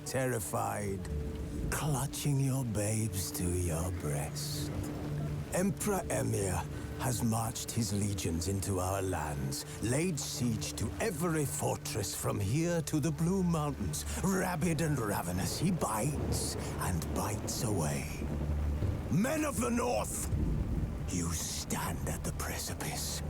terrified, clutching your babes to your breast. Emperor Emir has marched his legions into our lands, laid siege to every fortress from here to the Blue Mountains. Rabid and ravenous, he bites and bites away. Men of the North, you stand at the precipice.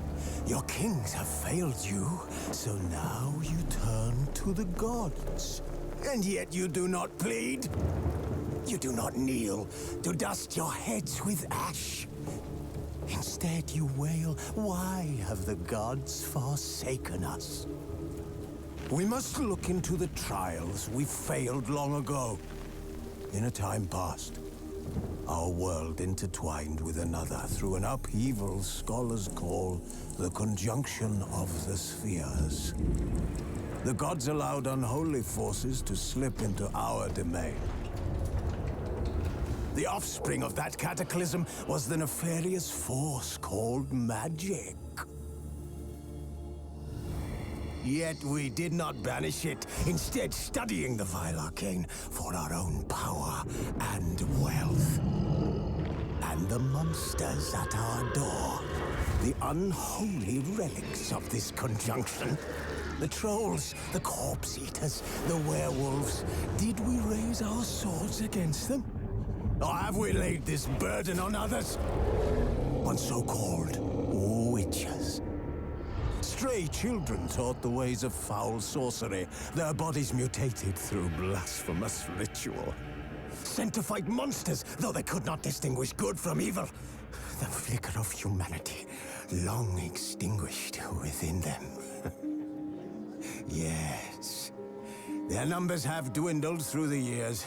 Your kings have failed you, so now you turn to the gods. And yet you do not plead. You do not kneel to dust your heads with ash. Instead you wail, why have the gods forsaken us? We must look into the trials we failed long ago. In a time past, our world intertwined with another through an upheaval scholars call the conjunction of the spheres. The gods allowed unholy forces to slip into our domain. The offspring of that cataclysm was the nefarious force called magic. Yet we did not banish it, instead studying the vile arcane for our own power and wealth. And the monsters at our door, the unholy relics of this conjunction. The trolls, the corpse eaters, the werewolves. Did we raise our swords against them? Or have we laid this burden on others? On so-called witches. Stray children taught the ways of foul sorcery, their bodies mutated through blasphemous ritual. Sent to fight monsters, though they could not distinguish good from evil. The flicker of humanity, long extinguished within them. Yes, their numbers have dwindled through the years.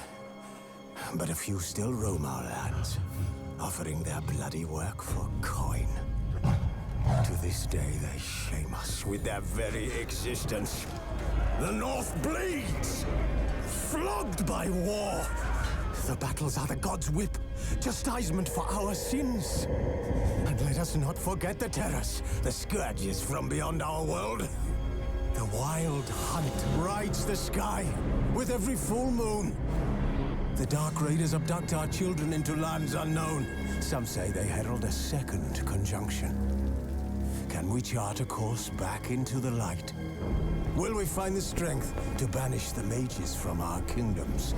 But a few still roam our lands, offering their bloody work for coin. To this day, they shame us with their very existence. The North bleeds, flogged by war. The battles are the gods' whip, chastisement for our sins. And let us not forget the terrors, the scourges from beyond our world. The wild hunt rides the sky with every full moon. The Dark Raiders abduct our children into lands unknown. Some say they herald a second conjunction. Can we chart a course back into the light? Will we find the strength to banish the mages from our kingdoms?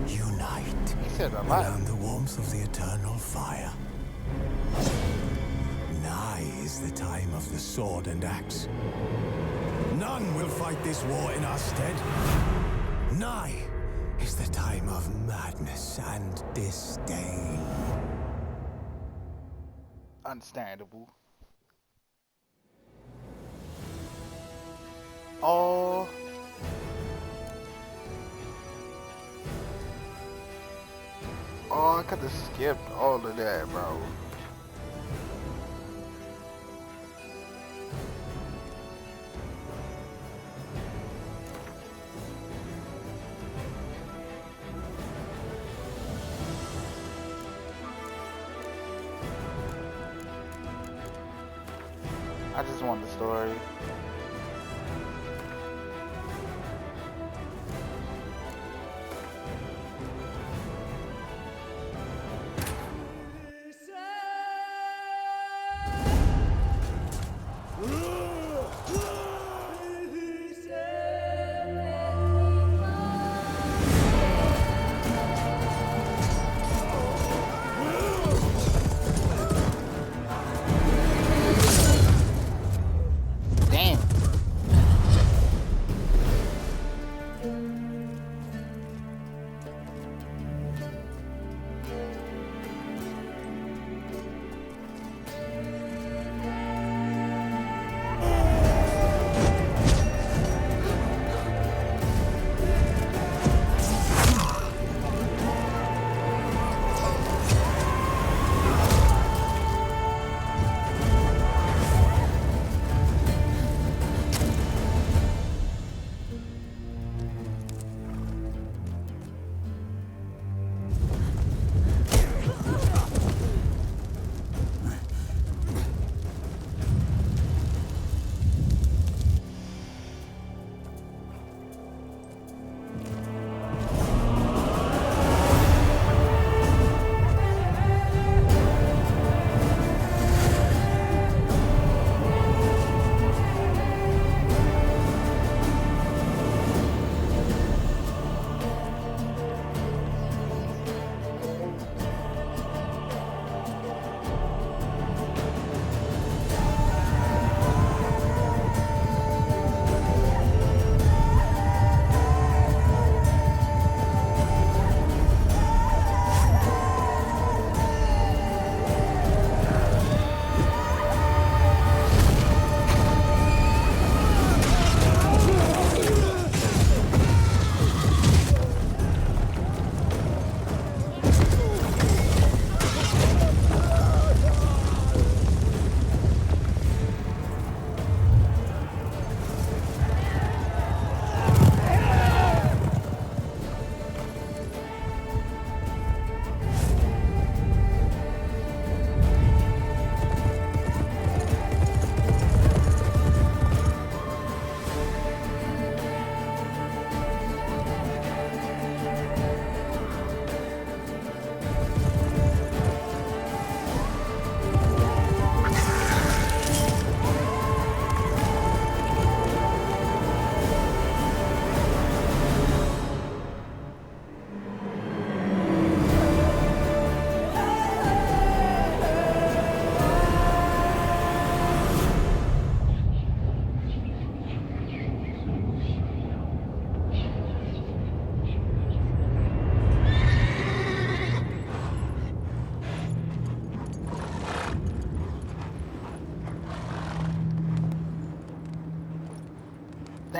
Unite around the warmth of the eternal fire. Nigh is the time of the sword and axe. None will fight this war in our stead. Nigh is the time of madness and disdain. Understandable. Oh. Oh, I could have skipped all of that, bro. I just want the story. Damn.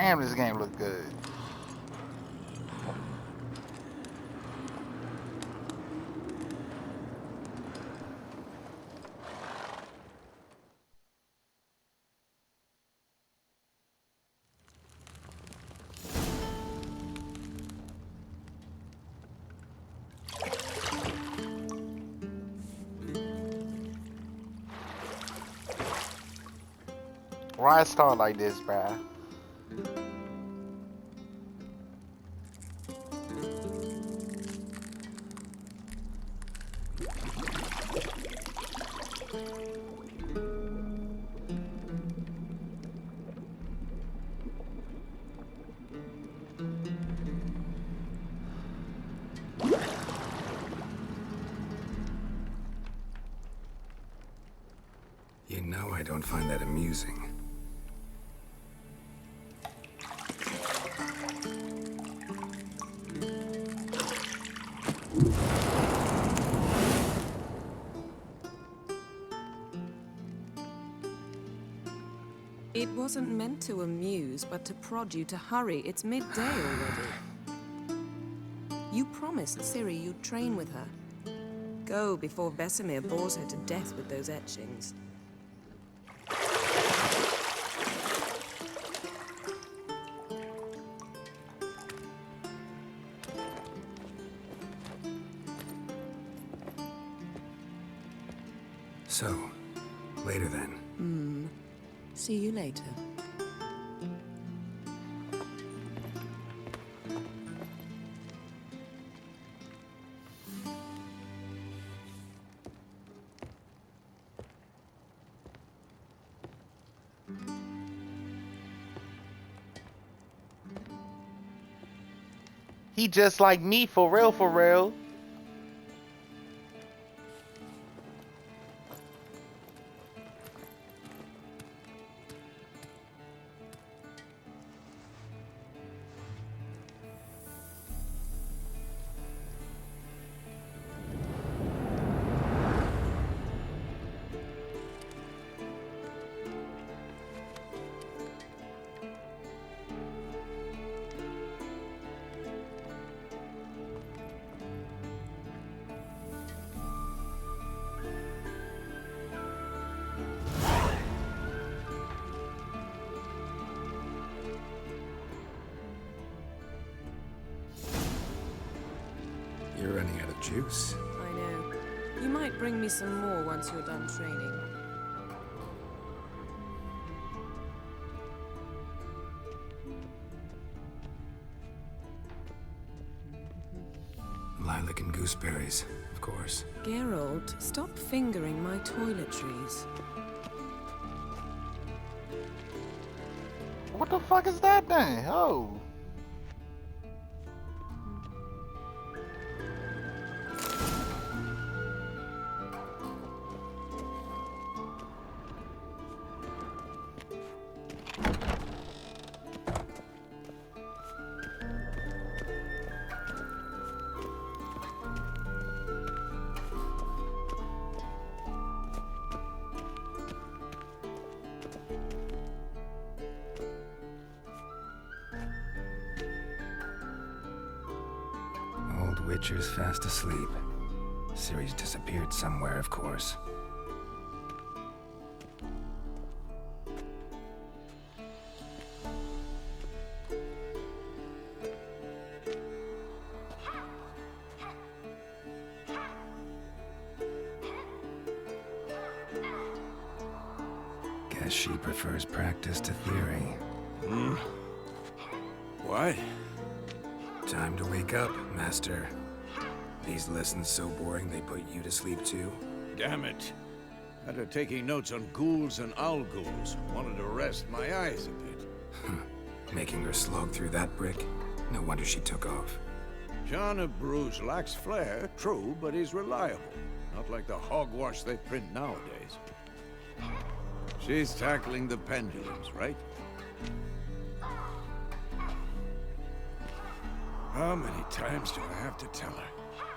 Damn, this game look good. Why it start like this, bruh? You know I don't find that amusing. It wasn't meant to amuse, but to prod you to hurry. It's midday already. You promised Ciri you'd train with her. Go before Vesemir bores her to death with those etchings. So, later then. See you later. He just like me, for real, for real. You're running out of juice. I know. You might bring me some more once you're done training. Lilac and gooseberries, of course. Geralt, stop fingering my toiletries. What the fuck is that thing? Oh. Old Witcher's fast asleep. Ciri's disappeared somewhere, of course. Guess she prefers practice to theory. What? Time to wake up, Master. These lessons so boring they put you to sleep too? Damn it. After taking notes on ghouls and owl ghouls, wanted to rest my eyes a bit. Making her slog through that brick? No wonder she took off. John of Bruges lacks flair, true, but he's reliable. Not like the hogwash they print nowadays. She's tackling the pendulums, right? How many times do I have to tell her?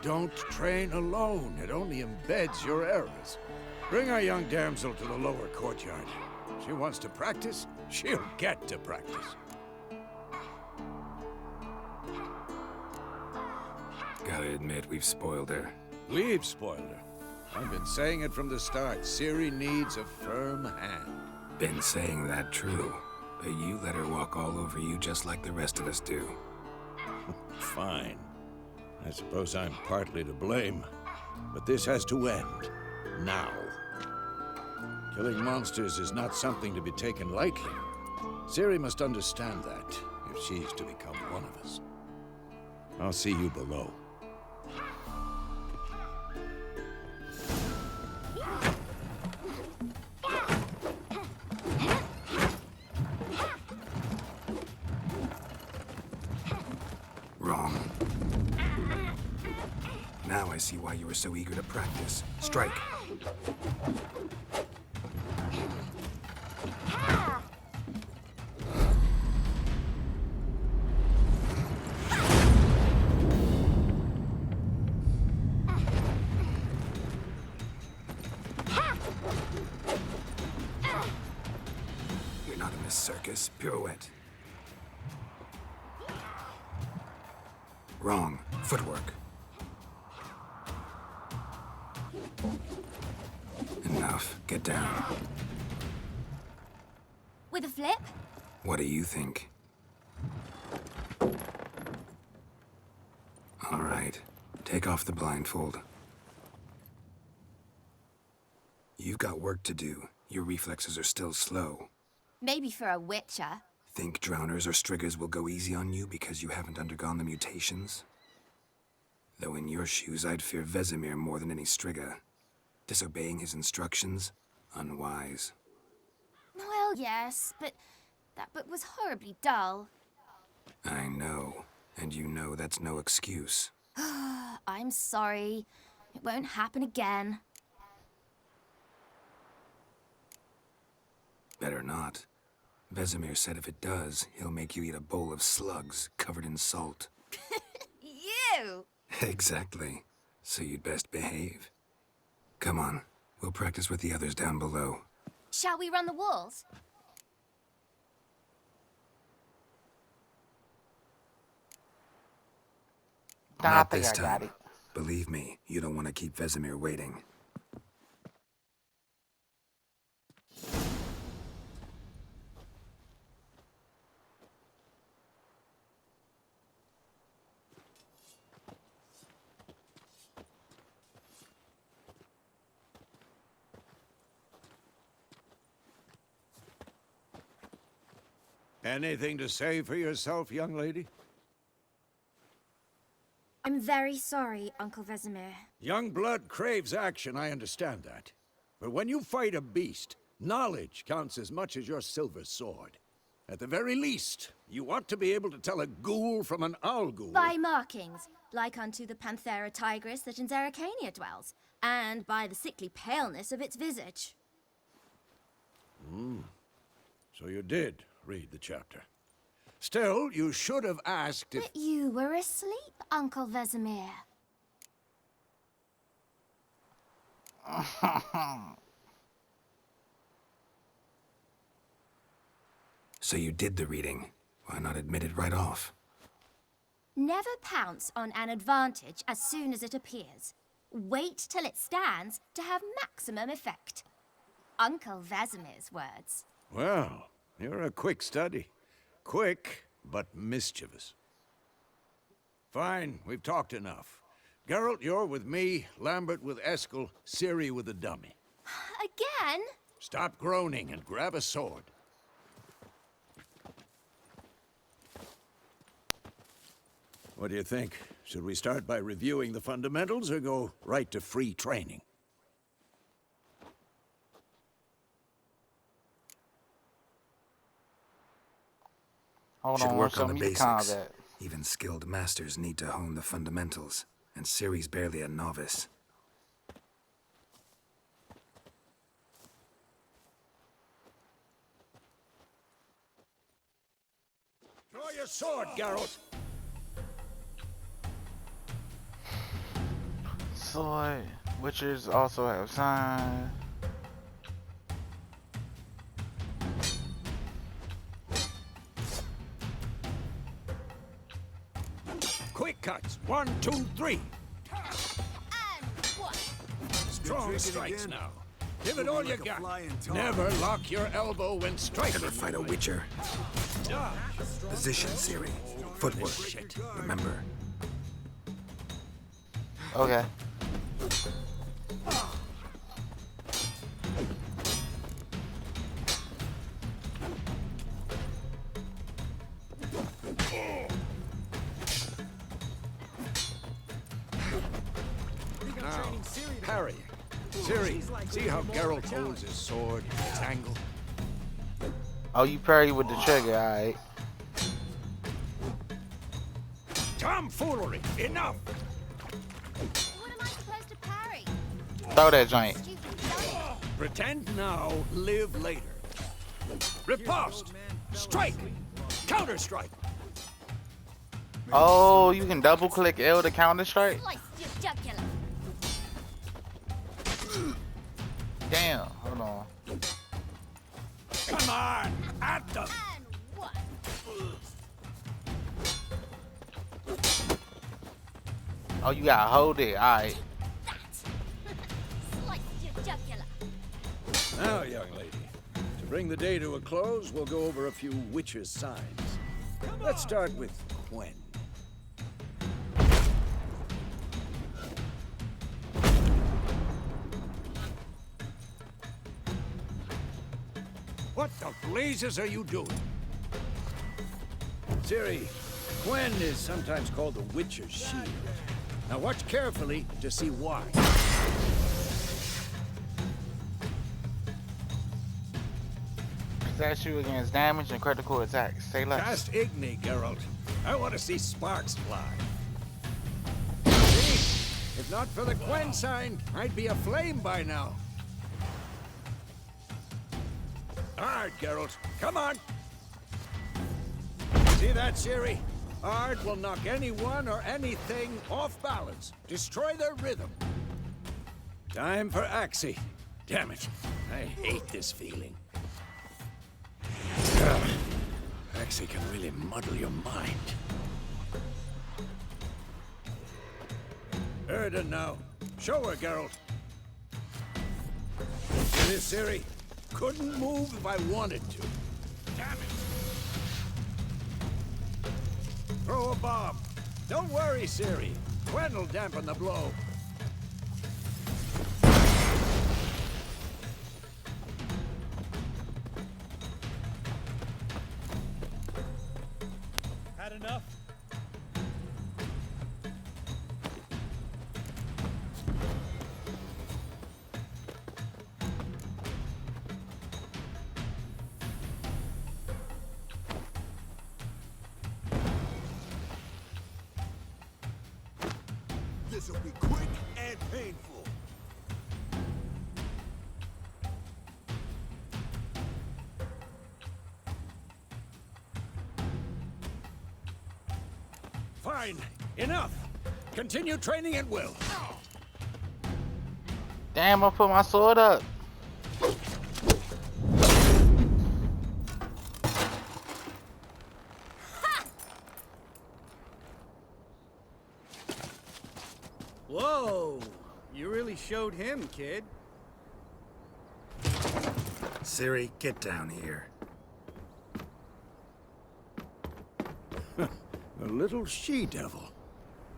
Don't train alone. It only embeds your errors. Bring our young damsel to the lower courtyard. She wants to practice, she'll get to practice. Gotta admit, we've spoiled her. We've spoiled her. I've been saying it from the start. Ciri needs a firm hand. Been saying that true, but you let her walk all over you just like the rest of us do. Fine. I suppose I'm partly to blame. But this has to end. Now. Killing monsters is not something to be taken lightly. Ciri must understand that, if she's to become one of us. I'll see you below. Wrong. Now I see why you were so eager to practice. Strike. You're not in this circus. Pirouette. Wrong. Footwork. Enough. Get down. With a flip? What do you think? All right. Take off the blindfold. You've got work to do. Your reflexes are still slow. Maybe for a witcher. Think drowners or striggers will go easy on you because you haven't undergone the mutations? Though in your shoes, I'd fear Vesemir more than any strigger. Disobeying his instructions? Unwise. Well, yes, but that book was horribly dull. I know. And you know that's no excuse. I'm sorry. It won't happen again. Better not. Vesemir said if it does, he'll make you eat a bowl of slugs covered in salt. You! Exactly. So you'd best behave. Come on. We'll practice with the others down below. Shall we run the walls? Not this time. Believe me, you don't want to keep Vesemir waiting. Anything to say for yourself, young lady? I'm very sorry, Uncle Vesemir. Young blood craves action, I understand that. But when you fight a beast, knowledge counts as much as your silver sword. At the very least, you ought to be able to tell a ghoul from an owl ghoul. By markings, like unto the Panthera tigris that in Zerrikania dwells, and by the sickly paleness of its visage. So you did read the chapter. Still, you should have asked if... But you were asleep, Uncle Vesemir. So you did the reading. Why not admit it right off? Never pounce on an advantage as soon as it appears. Wait till it stands to have maximum effect. Uncle Vesemir's words. Well, you're a quick study. Quick, but mischievous. Fine, we've talked enough. Geralt, you're with me, Lambert with Eskel, Ciri with the dummy. Again? Stop groaning and grab a sword. What do you think? Should we start by reviewing the fundamentals or go right to free training? Hold Should on, work show on the me the basics. combat. Even skilled masters need to hone the fundamentals, and Ciri's barely a novice. Draw your sword, Geralt! Sword. Witchers also have signs. Quick cuts! 1, 1, 2, 3. And one. Strong strikes now. Give it all you like a got. flying tar. Never lock your elbow when striking. Ever fight a Witcher? Position, Ciri. Footwork. Remember. Okay. Now, parry. Ciri, see how Geralt holds his sword in its angle? Oh, you parry with the trigger, alright. Tomfoolery! Enough! What am I supposed to parry? Throw that joint. Stupid dummy. Pretend now, live later. Riposte! Strike! Counter-strike! Oh, you can double click L to counter strike? Slice your jugular. Damn, hold on. Come on! At them! And one. Oh, you gotta hold it, alright. That. Slice your jugular. Now, young lady, to bring the day to a close, we'll go over a few witches' signs. Let's start with Quen. What the blazes are you doing? Ciri, Quen is sometimes called the Witcher's Shield. Now watch carefully to see why. Protects you against damage and critical attacks. Say less. Cast Igni, Geralt. I want to see sparks fly. See? If not for the Quen sign, I'd be aflame by now. All right, Geralt. Come on. See that, Ciri? Ard will knock anyone or anything off balance. Destroy their rhythm. Time for Axii. Damn it. I hate this feeling. Axii can really muddle your mind. Erden now. Show her, Geralt. See this, Ciri? Couldn't move if I wanted to. Damn it. Throw a bomb. Don't worry, Ciri. Quen will dampen the blow. Had enough? This'll be quick and painful. Fine. Enough. Continue training at will. Damn, I put my sword up. Whoa! You really showed him, kid. Ciri, get down here. A little she-devil.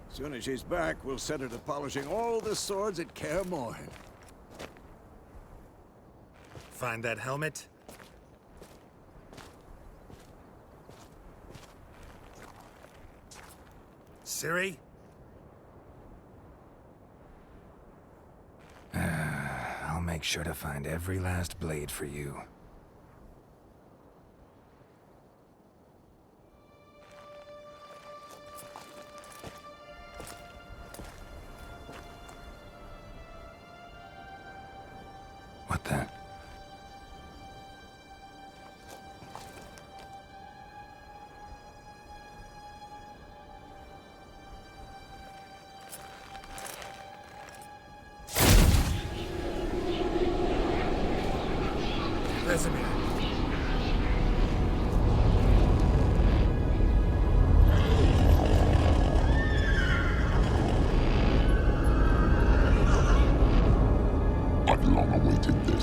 Soon as she's back, we'll set her to polishing all the swords at Kaer Morhen. Find that helmet? Ciri? I'll make sure to find every last blade for you. What the?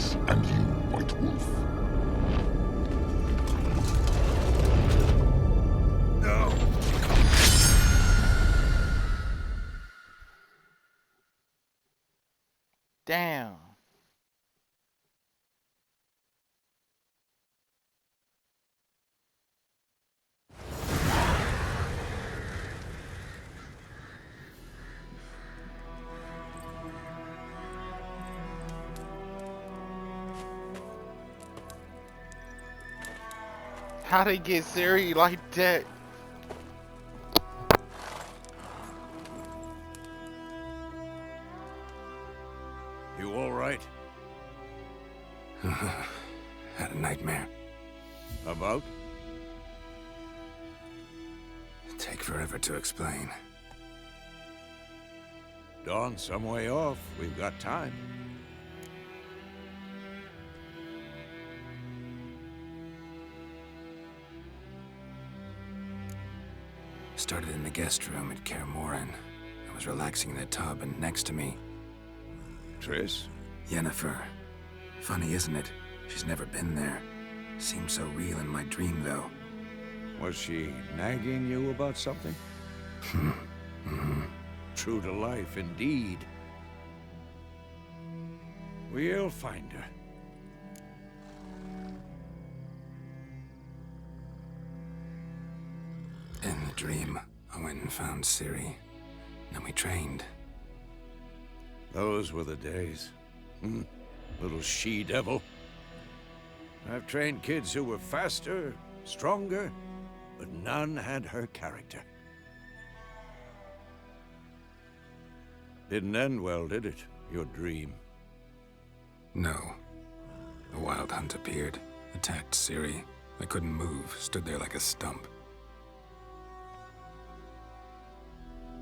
Yes, and you, White Wolf. No! Damn. How they get Ciri like that? You all right? Had a nightmare. About? Take forever to explain. Dawn's some way off. We've got time. Started in the guest room at Kaer Morhen. I was relaxing in the tub, and next to me, Triss? Yennefer. Funny, isn't it? She's never been there. Seemed so real in my dream, though. Was she nagging you about something? True to life, indeed. We'll find her. In the dream, I went and found Ciri. Then we trained. Those were the days. Little she-devil. I've trained kids who were faster, stronger, but none had her character. Didn't end well, did it? Your dream? No. A wild hunt appeared, attacked Ciri. I couldn't move, stood there like a stump.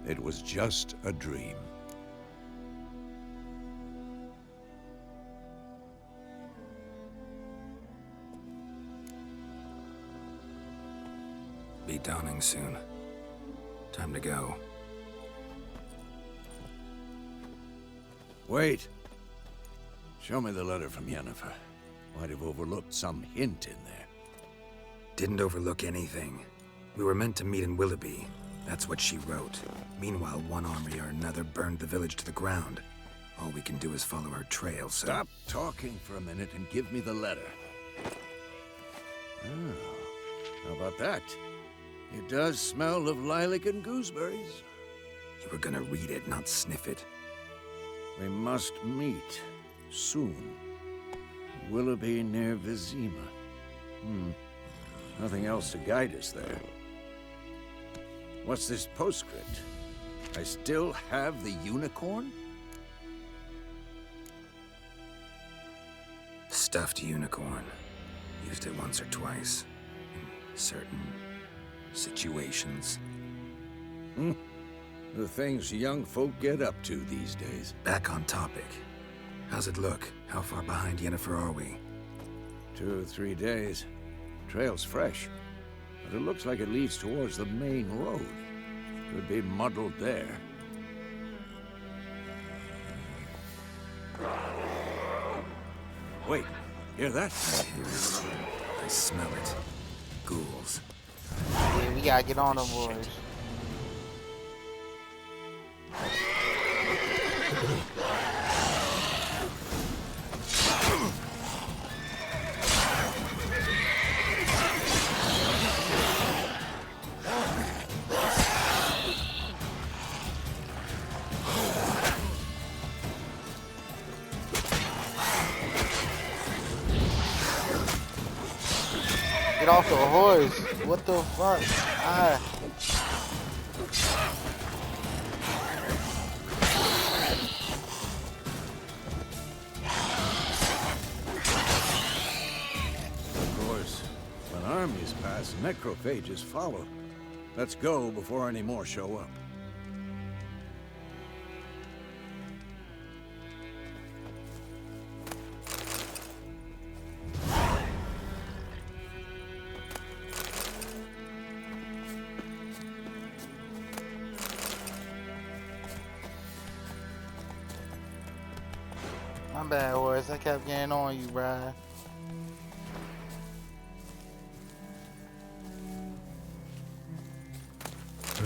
It was just a dream. Be dawning soon. Time to go. Wait. Show me the letter from Yennefer. Might have overlooked some hint in there. Didn't overlook anything. We were meant to meet in Willoughby. That's what she wrote. Meanwhile, one army or another burned the village to the ground. All we can do is follow her trail, so... Stop talking for a minute and give me the letter. Oh, how about that? It does smell of lilac and gooseberries. You were gonna read it, not sniff it. We must meet soon. Willoughby near Vizima. Nothing else to guide us there. What's this postscript? I still have the unicorn? Stuffed unicorn. Used it once or twice. In certain situations. The things young folk get up to these days. Back on topic. How's it look? How far behind Yennefer are we? 2 or 3 days. Trail's fresh, but it looks like it leads towards the main road. Could be muddled there. Wait, hear that? I hear it. I smell it. Ghouls. Yeah, we gotta get on them, boys. Get off the horse. What the fuck? Ah. Of course, when armies pass, necrophages follow. Let's go before any more show up. My bad, horse. I kept getting on you, bruh.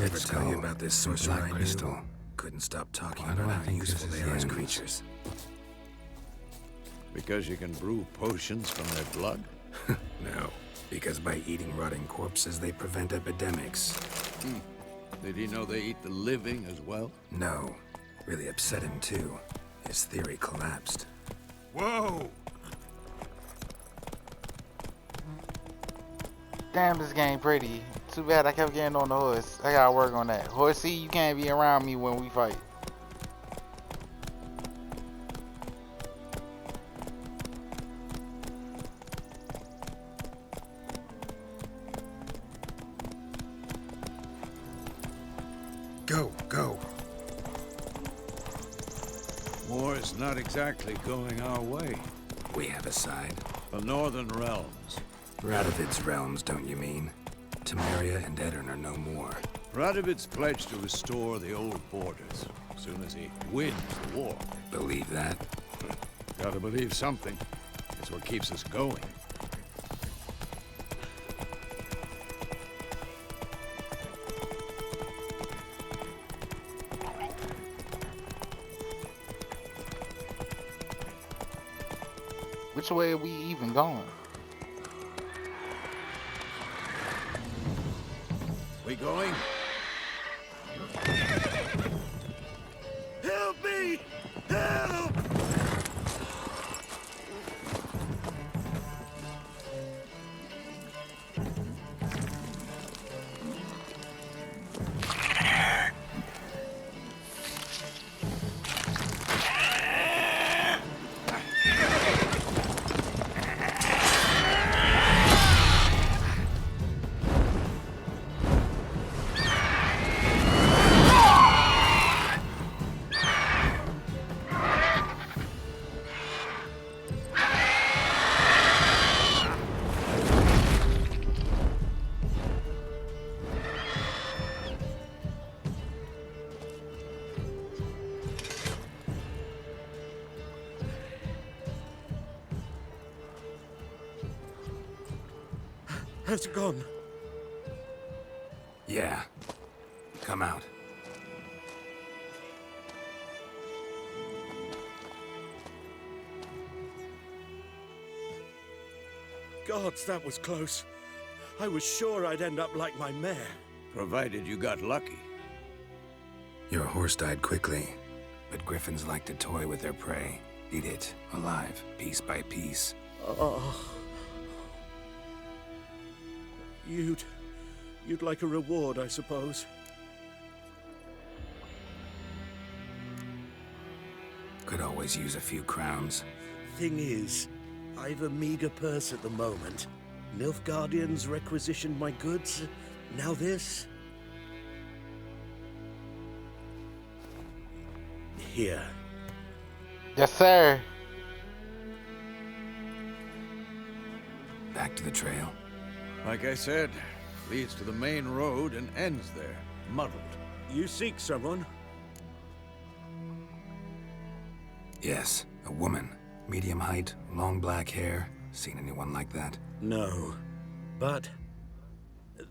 Ever tell you about this sorcerer I crystal? Couldn't stop talking about how useful they are as creatures. Because you can brew potions from their blood? No, because by eating rotting corpses, they prevent epidemics. Did he know they eat the living as well? No, really upset him too. His theory collapsed. Whoa! Damn, this game pretty. Too bad I kept getting on the horse. I gotta work on that. Horsey, you can't be around me when we fight. Go. War is not exactly going our way. We have a side. The Northern Realms. Radovid's realms, don't you mean? Temeria and Edirn are no more. Radovid's pledged to restore the old borders as soon as he wins the war. Believe that? Gotta believe something. It's what keeps us going. Which way are we even going? We going? Help me! Help! Has it gone? Yeah. Come out. Gods, that was close. I was sure I'd end up like my mare. Provided you got lucky. Your horse died quickly, but griffins like to toy with their prey. Eat it, alive, piece by piece. Oh. You'd like a reward, I suppose. Could always use a few crowns. Thing is, I've a meager purse at the moment. Nilfgaardians requisitioned my goods. Now this. Here. Yes, sir. Back to the trail. Like I said, leads to the main road and ends there, muddled. You seek someone? Yes, a woman. Medium height, long black hair. Seen anyone like that? No. But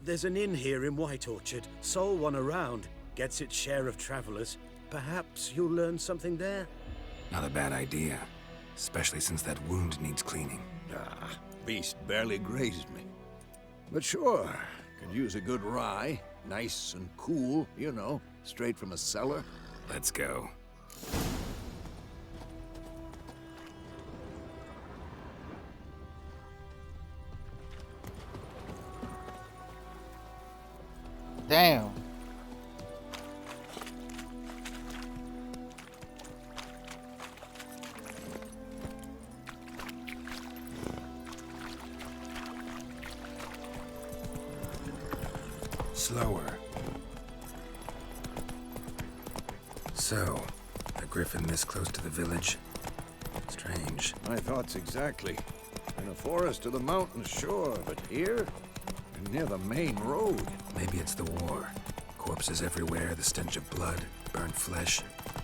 there's an inn here in White Orchard. Sole one around. Gets its share of travelers. Perhaps you'll learn something there? Not a bad idea. Especially since that wound needs cleaning. Ah, beast barely grazed me. But sure, could use a good rye. Nice and cool, you know, straight from a cellar. Let's go. Damn. Slower. So, a griffin this close to the village? Strange. My thoughts exactly. In a forest to the mountains, sure, but here? Near the main road. Maybe it's the war. Corpses everywhere, the stench of blood, burnt flesh.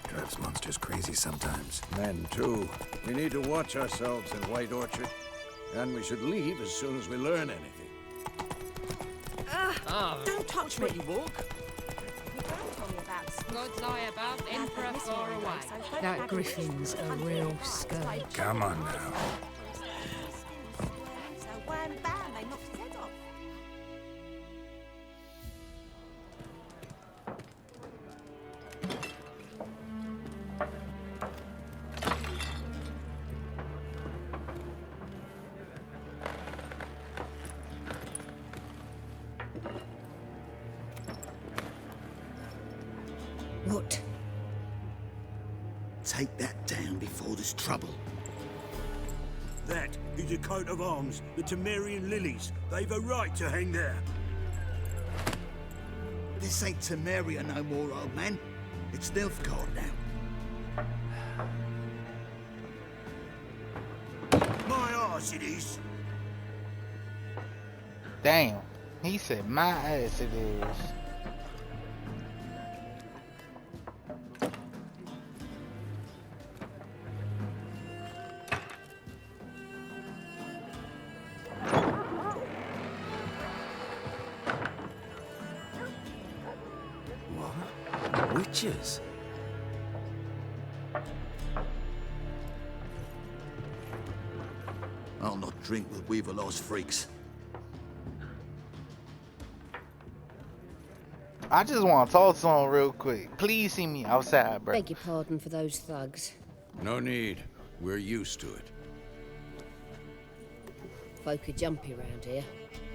Drives monsters crazy sometimes. Men, too. We need to watch ourselves in White Orchard. And we should leave as soon as we learn anything. Don't touch me! Gods eye above, Emperor far away. That griffin's a real scourge. Come on now. So wham bam, they knocked his head off. What? Take that down before there's trouble. That is a coat of arms, the Temerian lilies. They've a right to hang there. This ain't Temeria no more, old man. It's Nilfgaard now. My arse it is. Damn. He said my ass it is. What? Witches? I'll not drink with Weaverlaw's freaks. I just want to talk to him real quick. Please see me outside, bro. Beg your pardon for those thugs. No need. We're used to it. Folk are jumpy round here.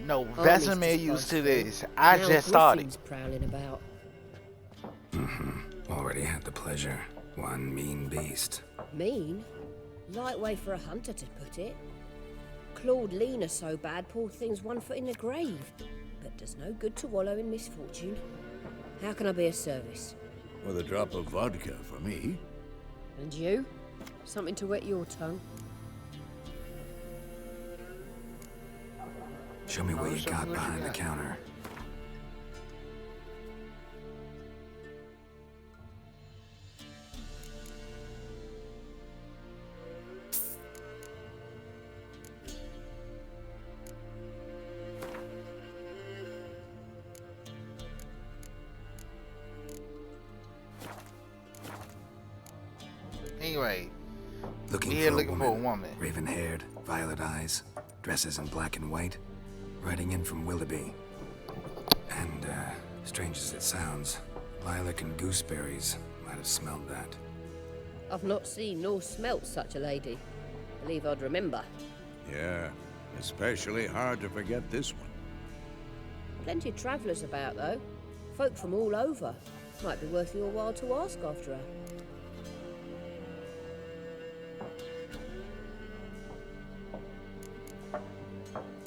No, Armies Vesemir to used to fight this. for. I Now just started. Griffin's prowling about. Already had the pleasure. One mean beast. Mean? Light way for a hunter to put it. Clawed Lena so bad, poor thing's 1 foot in the grave. But does no good to wallow in misfortune. How can I be of service? With a drop of vodka for me. And you? Something to wet your tongue? Show me what you show me got what you behind the got. counter. Anyway, Looking Yeah, for looking a for a woman. woman. Raven-haired, violet eyes, dresses in black and white, riding in from Willoughby. And, strange as it sounds, lilac and gooseberries might have smelled that. I've not seen nor smelt such a lady. Believe I'd remember. Yeah, especially hard to forget this one. Plenty of travellers about, though. Folk from all over. Might be worth your while to ask after her.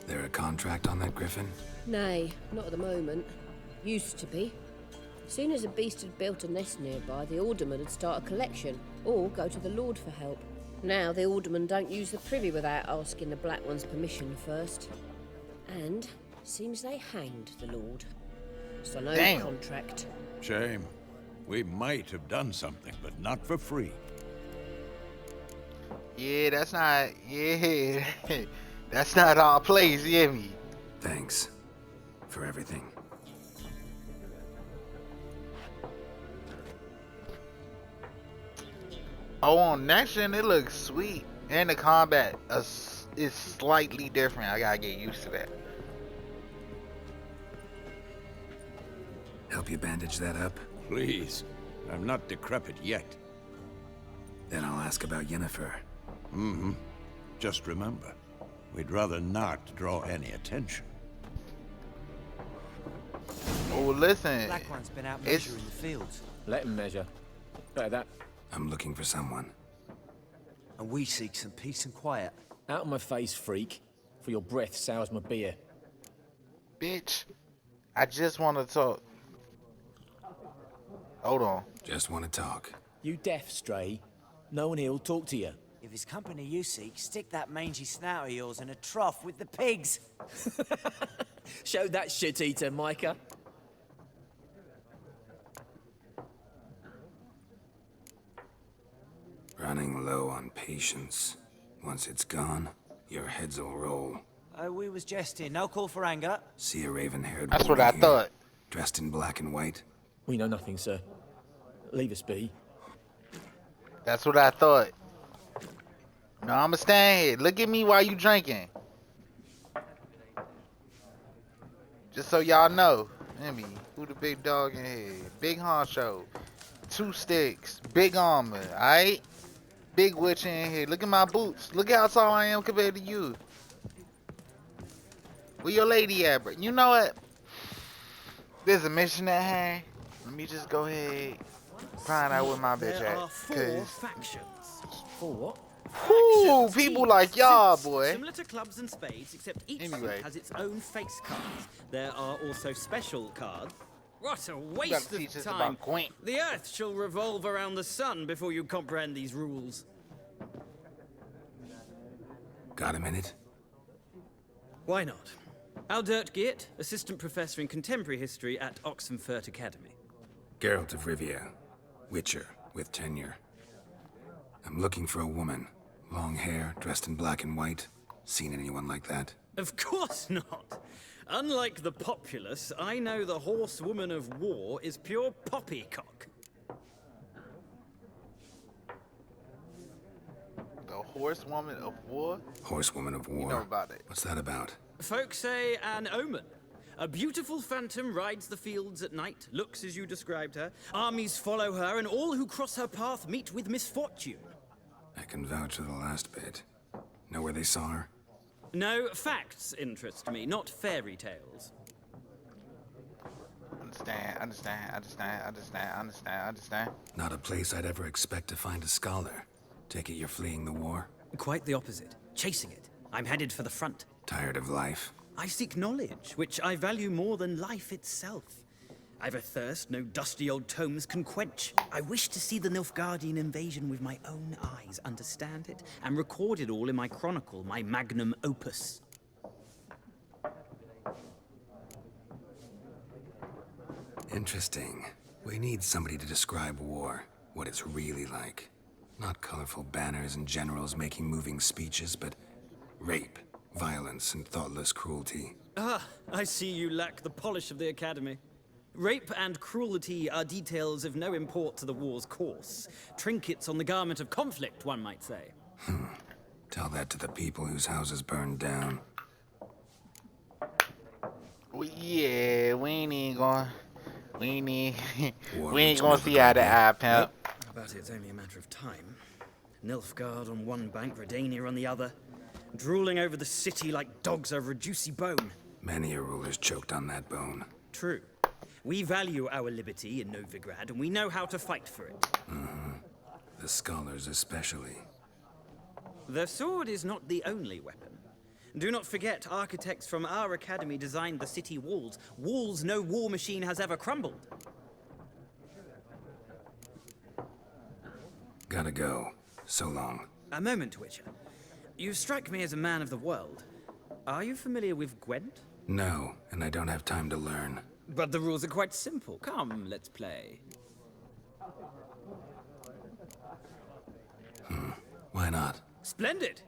There a contract on that griffin? Nay, not at the moment. Used to be. Soon as a beast had built a nest nearby, the alderman would start a collection, or go to the Lord for help. Now the alderman don't use the privy without asking the Black One's permission first. And seems they hanged the Lord. So no Damn. contract. Shame. We might have done something, but not for free. yeah, that's not. Yeah, that's not our place. You hear me? Thanks. For everything. Oh, on next gen, it looks sweet, and the combat is slightly different. I gotta get used to that. Help you bandage that up? Please. I'm not decrepit yet. Then I'll ask about Yennefer. Mm-hmm. Just remember, we'd rather not draw any attention. Oh, listen, Black One's been out it's measuring the fields, Let him measure. Better that. I'm looking for someone. and we seek some peace and quiet. Out of my face, freak. For your breath sours my beer. bitch. I just want to talk. Hold on. Just want to talk. You deaf, Stray? No one here'll talk to you. If it's company you seek, stick that mangy snout of yours in a trough with the pigs. Show that shit-eater, Micah. Running low on patience. Once it's gone, your heads will roll. Oh, we was jesting. No call for anger. See a raven-haired That's what I here, thought. dressed in black and white? We know nothing, sir. Leave us be. That's what I thought. No, I'ma stand here. Look at me while you drinking. Just so y'all know. Emmy, who the big dog in here? Big honcho. 2 sticks. Big armor. Alright? Big witch in here. Look at my boots. Look at how tall I am compared to you. Where your lady at, bro? You know what? There's a mission at hand. Let me just go ahead find out where my bitch There at. are 4 factions. 4 what? Whew, people like y'all, boy. Similar to clubs and spades, except each Anyway. suit has its own face cards. There are also special cards. What a gotta waste teach of us time! about Gwent. The Earth shall revolve around the sun before you comprehend these rules. Got a minute? Why not? Aldert Geert, Assistant Professor in Contemporary History at Oxenfurt Academy. Geralt of Rivia. Witcher, with tenure. I'm looking for a woman. Long hair, dressed in black and white. Seen anyone like that? Of course not! Unlike the populace, I know the horsewoman of war is pure poppycock. The horsewoman of war? Horsewoman of war. You know about it. What's that about? Folk say an omen. A beautiful phantom rides the fields at night, looks as you described her. Armies follow her, and all who cross her path meet with misfortune. I can vouch for the last bit. Know where they saw her? No, facts interest me, not fairy tales. Understand. Not a place I'd ever expect to find a scholar. Take it you're fleeing the war? Quite the opposite. Chasing it. I'm headed for the front. Tired of life? I seek knowledge, which I value more than life itself. I've a thirst no dusty old tomes can quench. I wish to see the Nilfgaardian invasion with my own eyes, understand it, and record it all in my chronicle, my magnum opus. Interesting. We need somebody to describe war, what it's really like. Not colorful banners and generals making moving speeches, but rape, violence, and thoughtless cruelty. Ah, I see you lack the polish of the Academy. Rape and cruelty are details of no import to the war's course. Trinkets on the garment of conflict, one might say. Tell that to the people whose houses burned down. Well, yeah, we ain't gonna Warwick's see eye to eye, pimp. But it's only a matter of time. Nilfgaard on one bank, Redania on the other, drooling over the city like dogs over a juicy bone. Many a ruler's choked on that bone. True. We value our liberty in Novigrad, and we know how to fight for it. The scholars especially. The sword is not the only weapon. Do not forget, architects from our academy designed the city walls. Walls no war machine has ever crumbled. Gotta go. So long. A moment, Witcher. You strike me as a man of the world. Are you familiar with Gwent? No, and I don't have time to learn. But the rules are quite simple. Come, let's play. Why not? Splendid!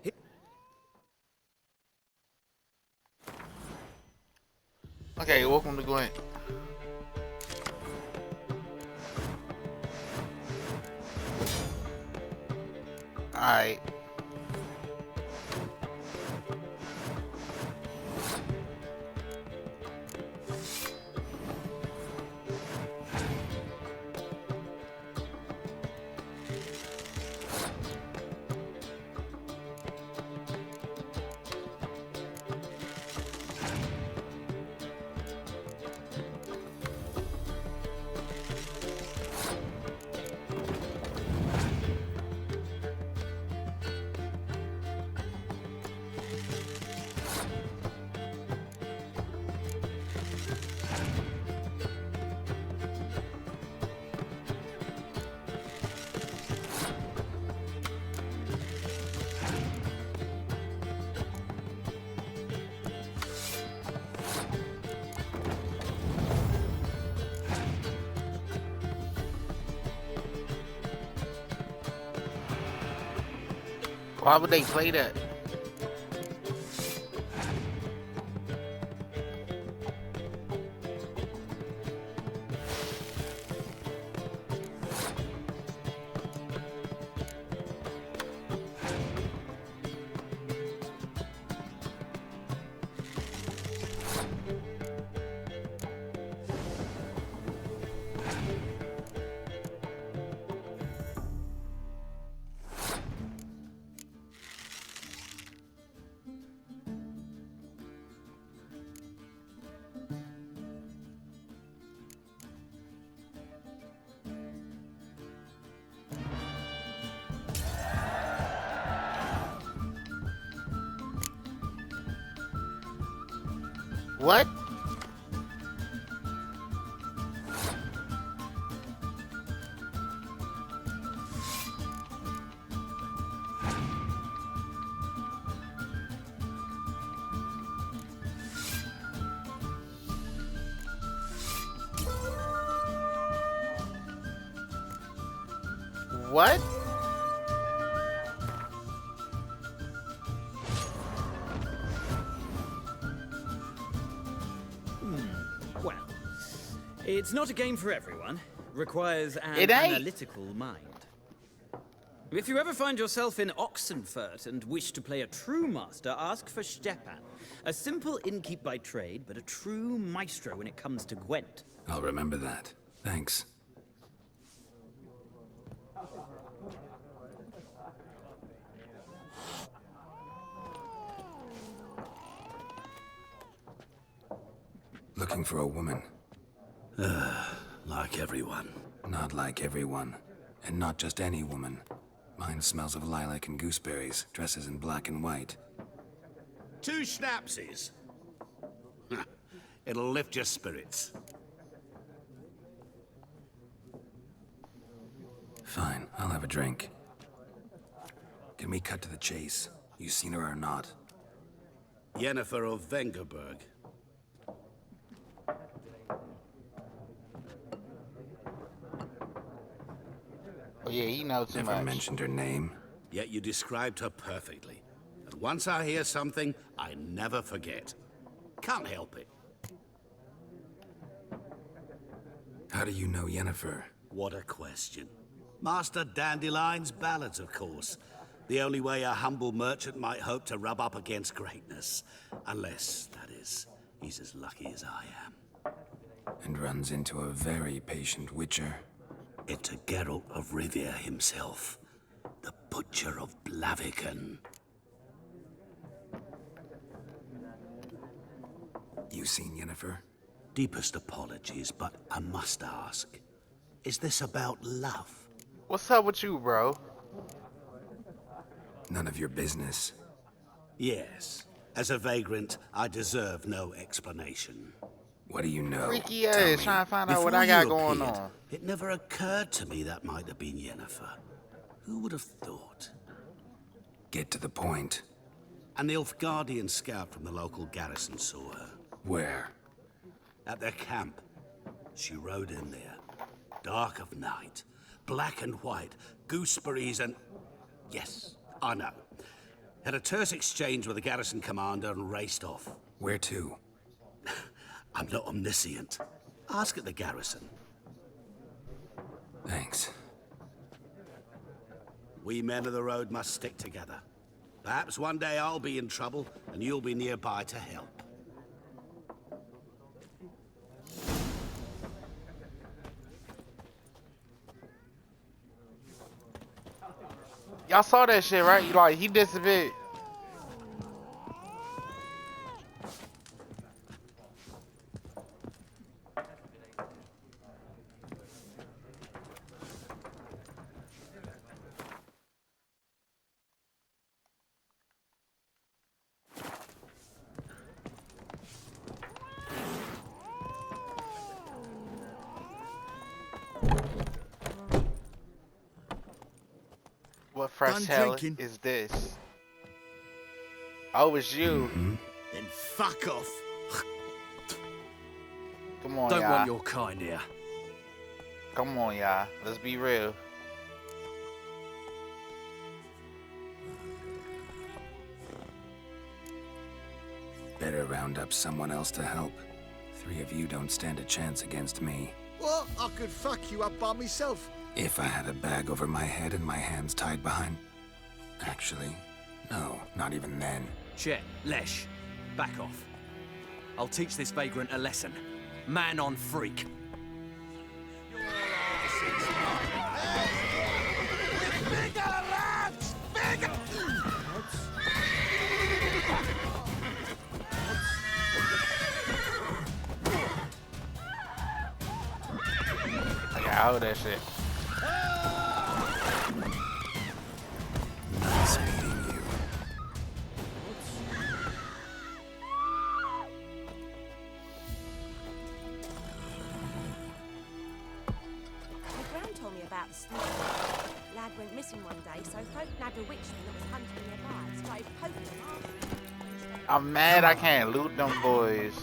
Okay, welcome to Gwent. Alright. Why would they play that? What? What? Well, it's not a game for everyone. Requires an It ain't. analytical mind. If you ever find yourself in Oxenfurt and wish to play a true master, ask for Stepan. A simple innkeep by trade, but a true maestro when it comes to Gwent. I'll remember that. Thanks. Looking for a woman. Like everyone. Not like everyone. And not just any woman. Mine smells of lilac and gooseberries, dresses in black and white. 2 schnapsies. It'll lift your spirits. Fine, I'll have a drink. Can we cut to the chase? You seen her or not? Yennefer of Vengerberg. Oh yeah, he knows too Never much. mentioned her name. Yet you described her perfectly. And once I hear something, I never forget. Can't help it. How do you know Yennefer? What a question. Master Dandelion's ballads, of course. The only way a humble merchant might hope to rub up against greatness. Unless, that is, he's as lucky as I am. And runs into a very patient witcher. It's a Geralt of Rivia himself. The Butcher of Blaviken. You seen Yennefer? Deepest apologies, but I must ask. Is this about love? What's up with you, bro? None of your business. Yes. As a vagrant, I deserve no explanation. What do you know? Freaky Tell ass me. trying to find out Before what I got you going appeared, on. It never occurred to me that might have been Yennefer. Who would have thought? Get to the point. A Nilfgaardian scout from the local garrison saw her. Where? At their camp. She rode in there. Dark of night. Black and white. Gooseberries and... Yes, I know. Had a terse exchange with the garrison commander and raced off. Where to? I'm not omniscient. Ask at the garrison. Thanks. We men of the road must stick together. Perhaps one day I'll be in trouble and you'll be nearby to help. Y'all saw that shit, right? Like, he disappeared. What fresh Done hell drinking? is this? Oh, it's you. Then fuck off. Come on, Don't y'all. want your kind here. Come on, y'all. Let's be real. Better round up someone else to help. 3 of you don't stand a chance against me. Well, I could fuck you up by myself. If I had a bag over my head and my hands tied behind... Actually, no, not even then. Chet, Lesh, back off. I'll teach this vagrant a lesson. Man on freak. Bigger, lads! Bigger! I got out of that shit. Nice meeting you. My gran told me about the snake. Lad went missing one day, so folk nabbed a witchman that was hunting nearby and started poking him after. I'm mad I can't loot them boys.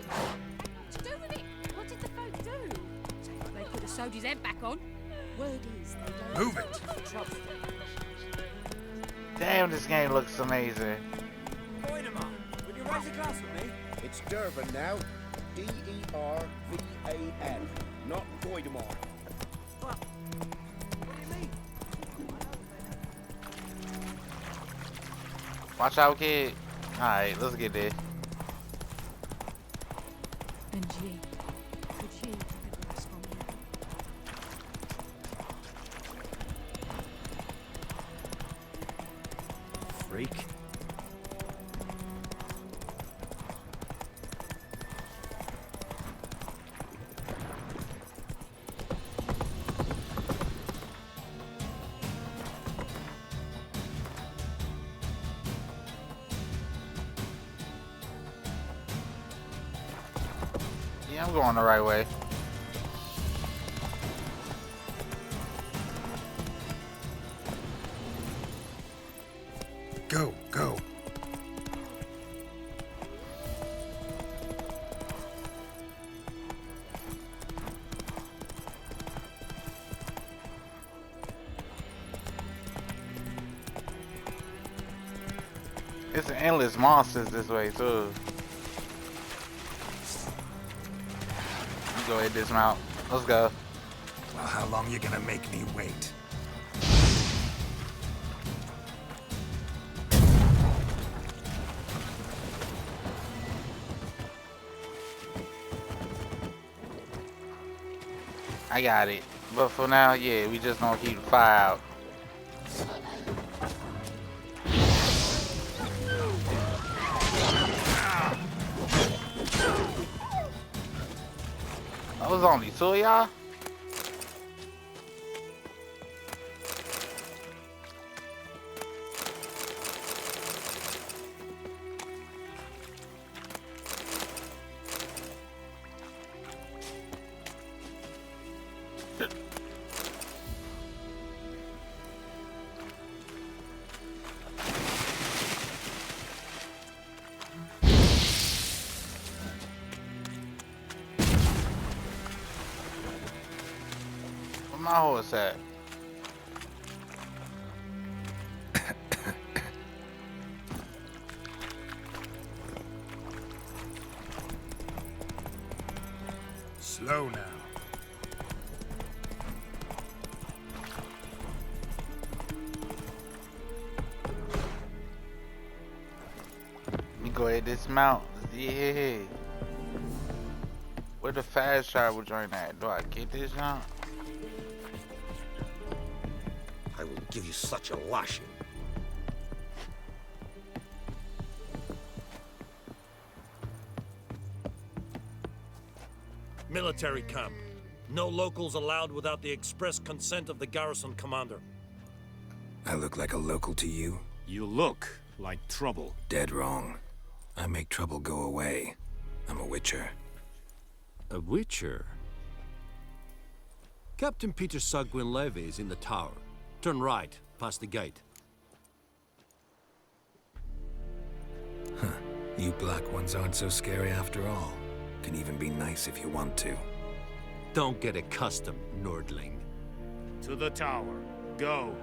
What did you do with it? What did the folk do? They could have sewed his head back on. Word is they don't Move it. trouble. Damn, this game looks amazing. Voidemar, will you raise a glass with me? It's Dervan now. Dervan, not Voidemar. What? What do you mean? Watch out, kid. Alright, let's get there. And ye, could ye have us from you? Freak. Yeah, I'm going the right way. Go, go. It's endless monsters this way too. Go ahead, dismount. Let's go. Well, how long you gonna make me wait? I got it. But for now, yeah, we just gonna keep the fire out. That was only 2 of y'all? Where my horse at? Slow now. Let me go ahead dismount. Yeah. Where the fast travel joint at? Do I get this jump? I will give you such a lashing. Military camp. No locals allowed without the express consent of the garrison commander. I look like a local to you? You look like trouble. Dead wrong. I make trouble go away. I'm a witcher. A witcher? Captain Peter Sagwin Levy is in the tower. Turn right, past the gate. Huh. You black ones aren't so scary after all. Can even be nice if you want to. Don't get accustomed, Nordling. To the tower. Go.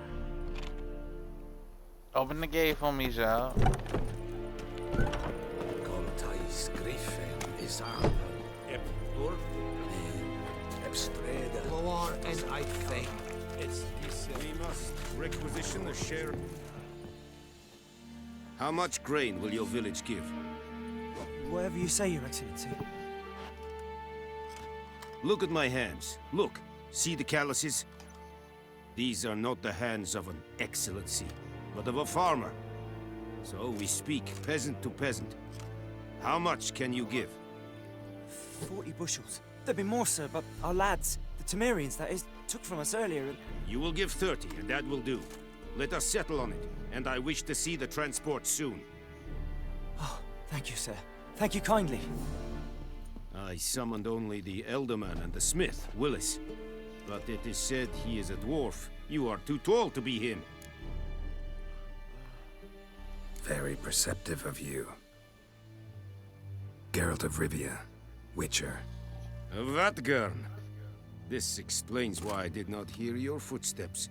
Open the gate for me, y'all. Coltais Griffin is Epdur Ebstreda. Loar and I think it's this. We must requisition the share. How much grain will your village give? Whatever you say, Your Excellency. Look at my hands. Look. See the calluses? These are not the hands of an excellency, but of a farmer. So we speak peasant to peasant. How much can you give? 40 bushels. There'd be more, sir, but our lads, the Temerians, that is, took from us earlier and... You will give 30, and that will do. Let us settle on it, and I wish to see the transport soon. Oh, thank you, sir. Thank you kindly. I summoned only the Elderman and the smith, Willis. But it is said he is a dwarf. You are too tall to be him. Very perceptive of you. Geralt of Rivia, Witcher. Vatgern. This explains why I did not hear your footsteps.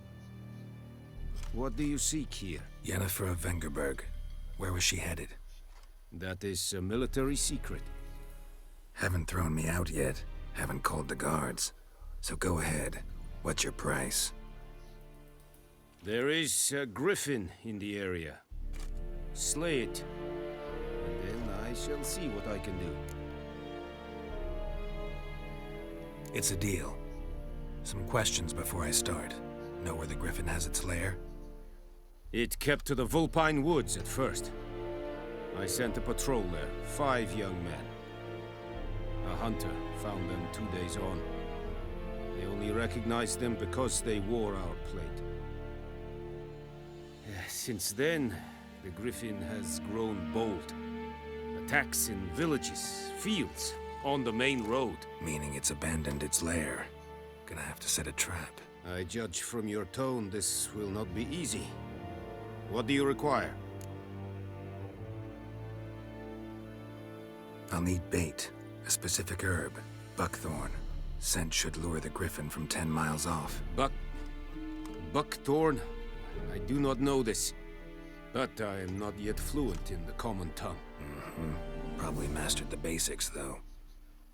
What do you seek here? Yennefer of Vengerberg. Where was she headed? That is a military secret. Haven't thrown me out yet. Haven't called the guards. So go ahead. What's your price? There is a griffin in the area. Slay it, and then I shall see what I can do. It's a deal. Some questions before I start. Know where the griffin has its lair? It kept to the Vulpine Woods at first. I sent a patrol there, 5 young men. A hunter found them 2 days on. They only recognized them because they wore our plate. Since then, the griffin has grown bold. Attacks in villages, fields, on the main road. Meaning it's abandoned its lair. Gonna have to set a trap. I judge from your tone this will not be easy. What do you require? I'll need bait. A specific herb. Buckthorn. Scent should lure the griffin from 10 miles off. Buckthorn? I do not know this. But I am not yet fluent in the common tongue. Probably mastered the basics, though.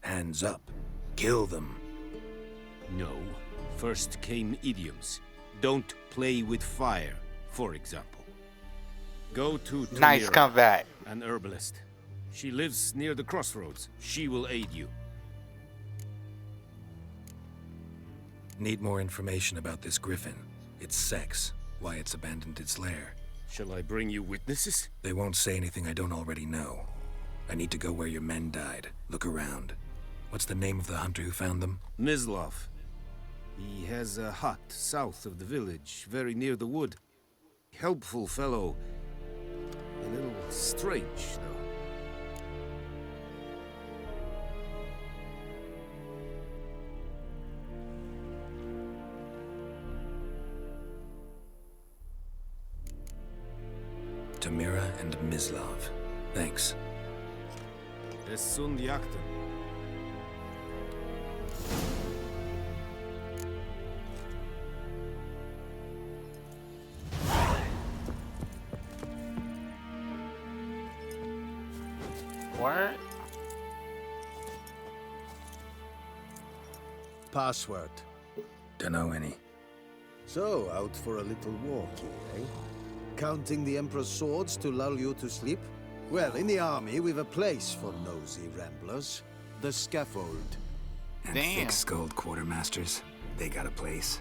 Hands up. Kill them. No. First came idioms. Don't play with fire, for example. Go to Tamira, Nice comeback. An herbalist. She lives near the crossroads. She will aid you. Need more information about this griffin. Its sex. Why it's abandoned its lair. Shall I bring you witnesses? They won't say anything I don't already know. I need to go where your men died. Look around. What's the name of the hunter who found them? Mislav. He has a hut south of the village, very near the wood. Helpful fellow. A little strange, though. Tamira and Mislav. Thanks. Es sunt jakten. What? Password. Dunno any. So, out for a little walk here, eh? Counting the Emperor's swords to lull you to sleep? Well, in the army, we've a place for nosy ramblers. The scaffold. And thick-skulled quartermasters. They got a place.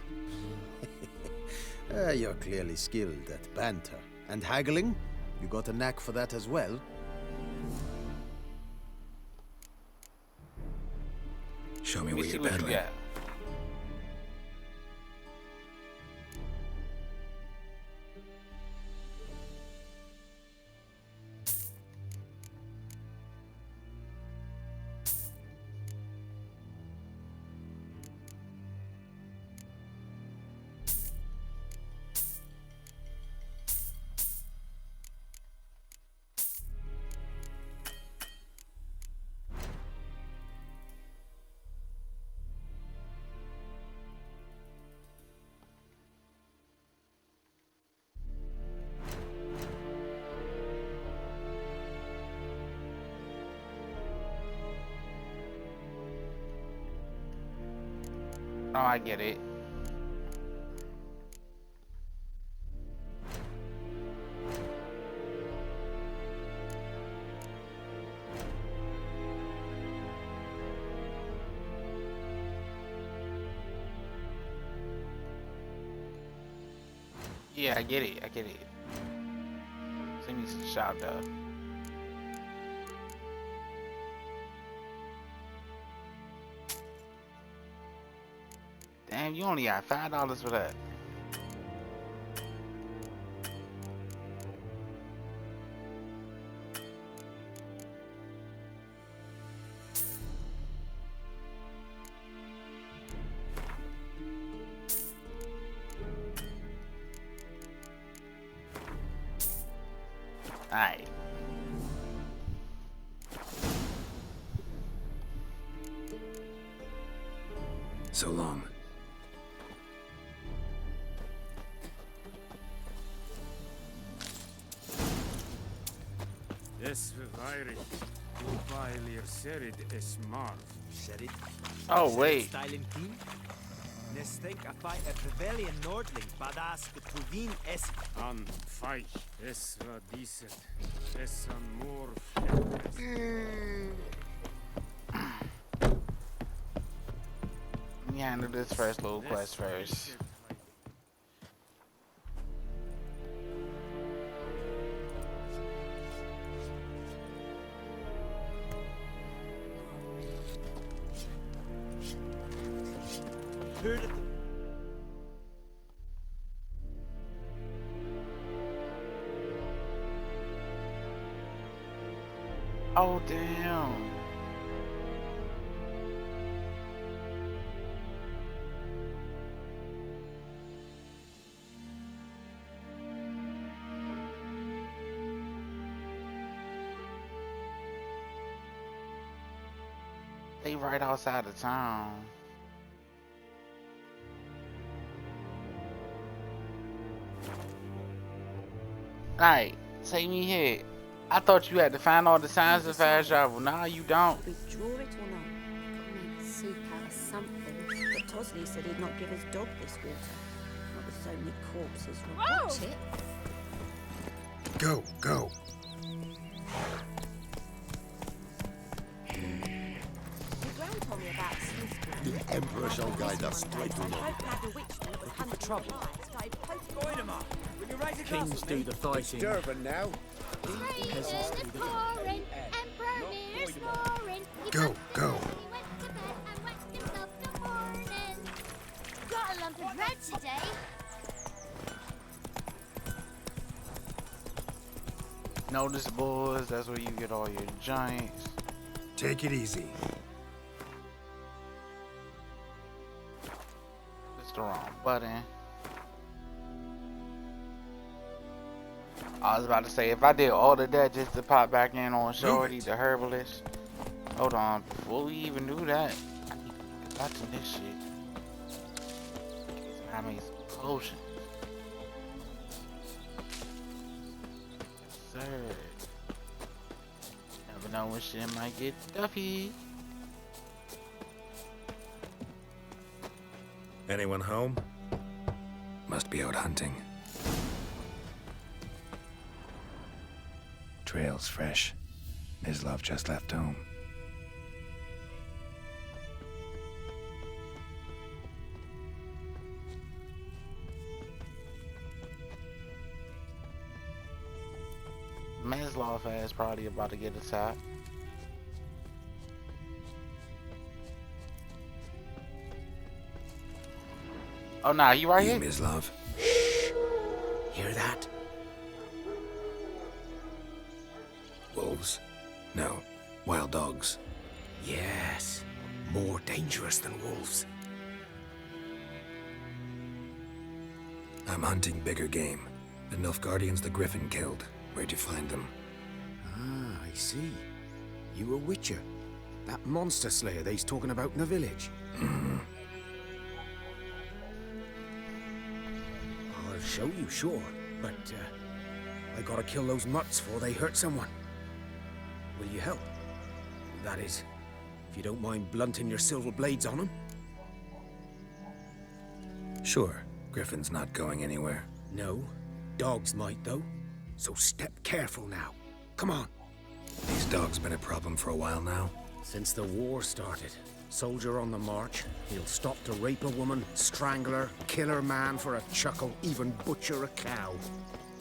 You're clearly skilled at banter. And haggling? You got a knack for that as well? Show me Let where see you're what you battling. got. No, I get it. Yeah, I get it. I get it. Send me some shot though. Damn, you only got $5 for that. Alright. So long. Oh wait. Nestek apai a Pavilion Nordling, Badas Betuvin es An Feich, es war dieset, es an Moor. Let me handle this first little quest first. heard of Oh damn. They right outside of town. Alright, take me here. I thought you had to find all the signs of fast travel. Nah, you don't. Withdraw it or not? Got to make soup out of something. But Tosley said he'd not give his dog this water. Not with so many corpses. Watch it. Go, go. Your grand told me about Sleuth. The Emperor shall guide us straight to London. Looking for trouble. Join him up. When you're right across Kings do the fighting. Durban now. Peasants do the Go, go. Got a lump of bread today. Notice boards, that's where you get all your giants. Take it easy. It's the wrong button. I was about to say, if I did all of that just to pop back in on Shorty, the herbalist. Hold on, before we even do that, I need to be watching this shit. I made some potions. Yes, sir. Never know when shit might get stuffy. Anyone home? Must be out hunting. Trail's fresh. Mislav just left home. Mislav is probably about to get attacked. Oh nah, he right here. Mislav. Hear that? Wolves? No. Wild dogs. Yes. More dangerous than wolves. I'm hunting bigger game. The Nilfgaardians the Griffin killed. Where'd you find them? Ah, I see. You a witcher. That monster slayer they's talking about in the village. Mm-hmm. I'll show you, sure. But, I gotta kill those mutts before they hurt someone. Will you help? That is, if you don't mind blunting your silver blades on them. Sure, Griffin's not going anywhere. No, dogs might though. So step careful now. Come on. These dogs been a problem for a while now? Since the war started. Soldier on the march, he'll stop to rape a woman, strangle her, kill her man for a chuckle, even butcher a cow.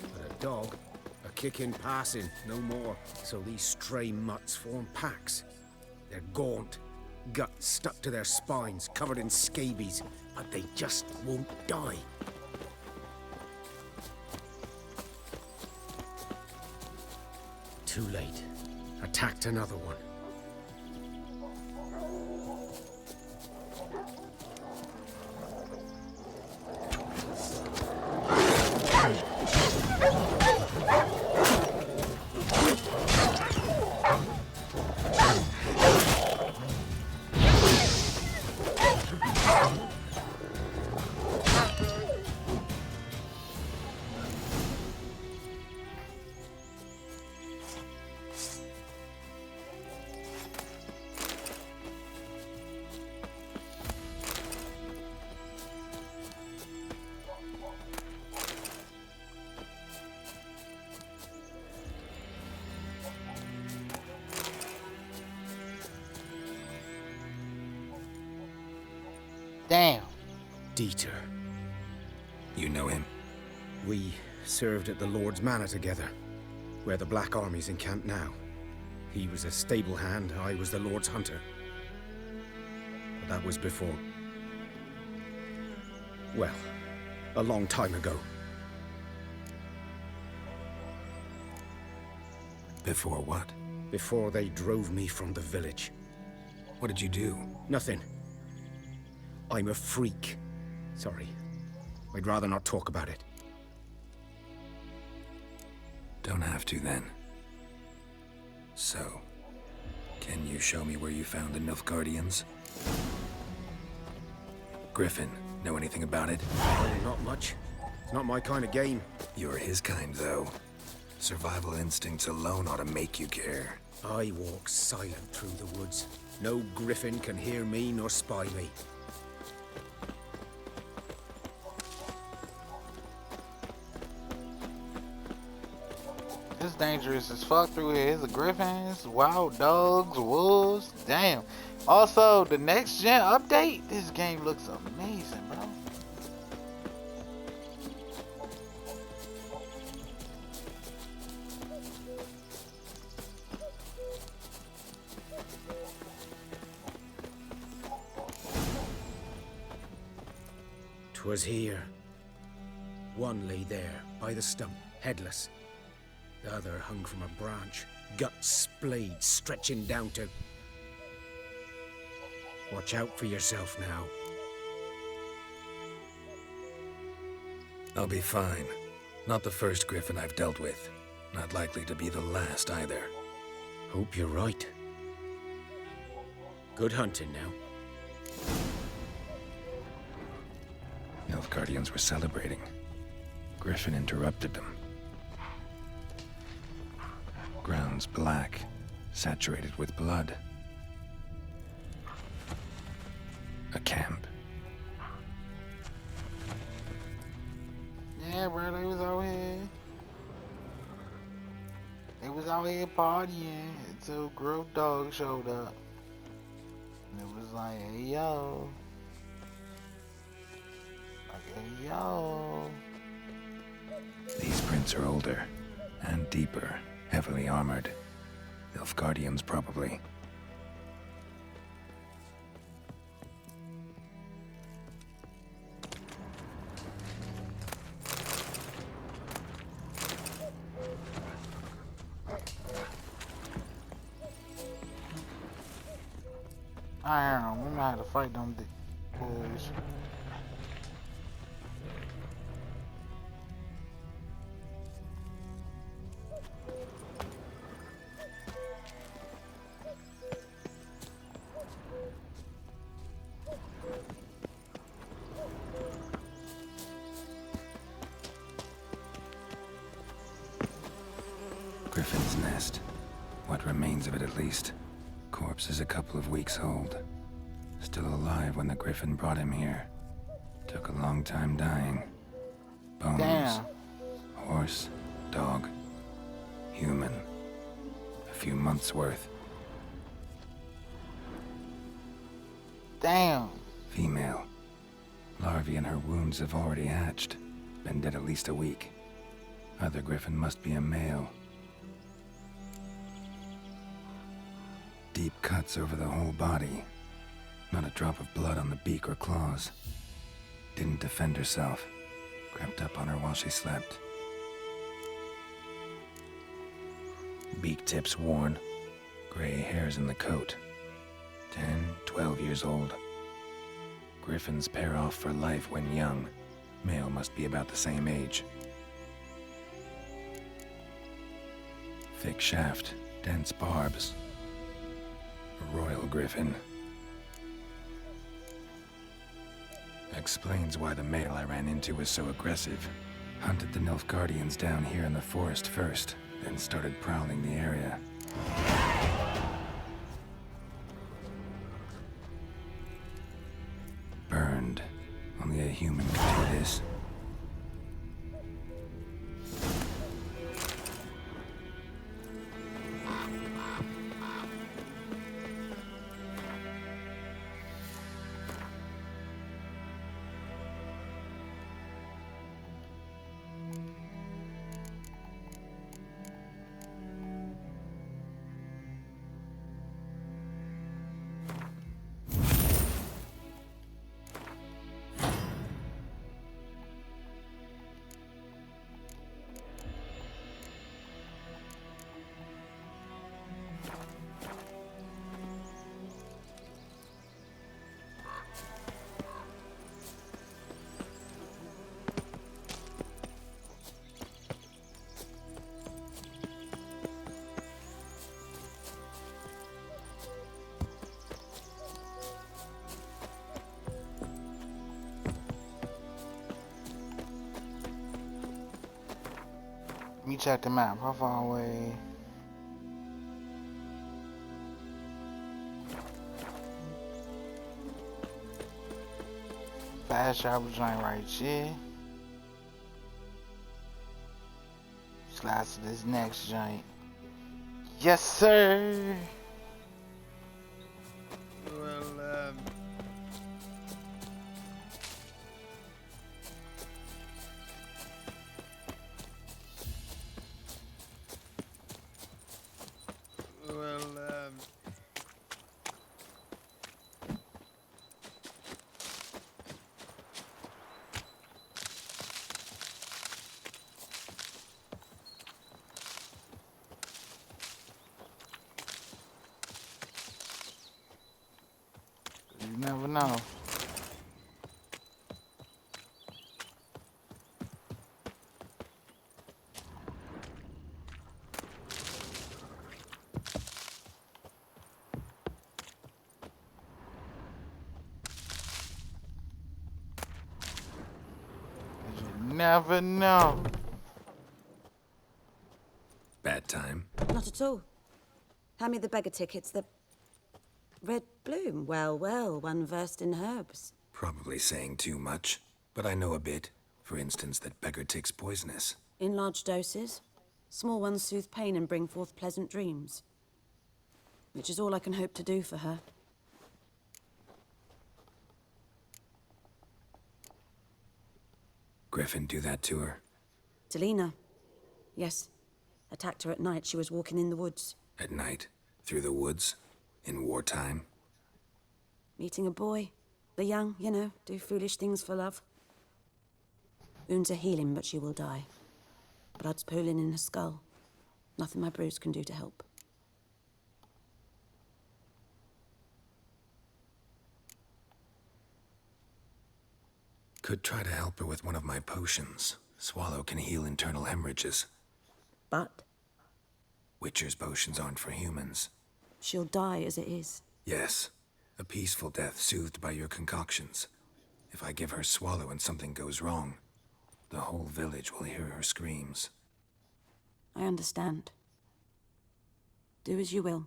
But a dog, a kick in passing, no more. So these stray mutts form packs. They're gaunt, guts stuck to their spines, covered in scabies, but they just won't die. Too late. Attacked another one. Damn. Dieter. You know him? We served at the Lord's Manor together, where the Black Army's encamped now. He was a stable hand, I was the Lord's hunter. But that was before. Well, a long time ago. Before what? Before they drove me from the village. What did you do? Nothing. I'm a freak. Sorry. I'd rather not talk about it. Don't have to, then. So, can you show me where you found the Nilfgaardians? Griffin, know anything about it? Oh, not much. It's not my kind of game. You're his kind, though. Survival instincts alone ought to make you care. I walk silent through the woods. No Griffin can hear me nor spy me. It's dangerous as fuck through here. There's griffins, wild dogs, wolves. Damn. Also, the next gen update, this game looks amazing, bro. "'Twas here. One lay there, by the stump, headless. The other hung from a branch, guts splayed, stretching down to... Watch out for yourself now." I'll be fine. Not the first Griffin I've dealt with. Not likely to be the last, either. Hope you're right. Good hunting now. Nilfgaardians were celebrating. Griffin interrupted them. Ground's black, saturated with blood. A camp. Yeah, bro, they was out here. They was out here partying until Grove Dog showed up. And it was like, hey, yo. Like, hey, yo. These prints are older and deeper. Heavily armored. Nilfgaardians, probably. I don't know. We might have to fight them boys. Griffin's nest. What remains of it, at least. Corpse is a couple of weeks old. Still alive when the Griffin brought him here. To Took a long time dying. Bones, Damn. horse, dog, human. A few months worth. Damn. Female. Larvae in her wounds have already hatched. Been dead at least a week. Other griffin must be a male. Deep cuts over the whole body. Not a drop of blood on the beak or claws. Didn't defend herself. Crept up on her while she slept. Beak tips worn. Gray hairs in the coat. 10, 12 years old. Griffins pair off for life when young. Male must be about the same age. Thick shaft, dense barbs. A royal griffin. Explains why the male I ran into was so aggressive. Hunted the Nilfgaardians down here in the forest first, then started prowling the area. Burned. Only a human could do this. Let me check the map. How far away? Fast travel joint right here. Slide to this next joint. Yes, sir. Well, You never know. You never know. Bad time. Not at all. Hand me the beggar tickets, the red bloom. Well, well, one versed in herbs. Probably saying too much, but I know a bit. For instance, that beggar tick's poisonous. In large doses. Small ones soothe pain and bring forth pleasant dreams. Which is all I can hope to do for her. Griffin do that to her? Delina. Yes. Attacked her at night. She was walking in the woods. At night? Through the woods? In wartime? Meeting a boy. The young, you know, do foolish things for love. Wounds are healing, but she will die. Blood's pooling in her skull. Nothing my bruise can do to help. Could try to help her with one of my potions. Swallow can heal internal hemorrhages. But? Witcher's potions aren't for humans. She'll die as it is. Yes. A peaceful death soothed by your concoctions. If I give her Swallow and something goes wrong, the whole village will hear her screams. I understand. Do as you will.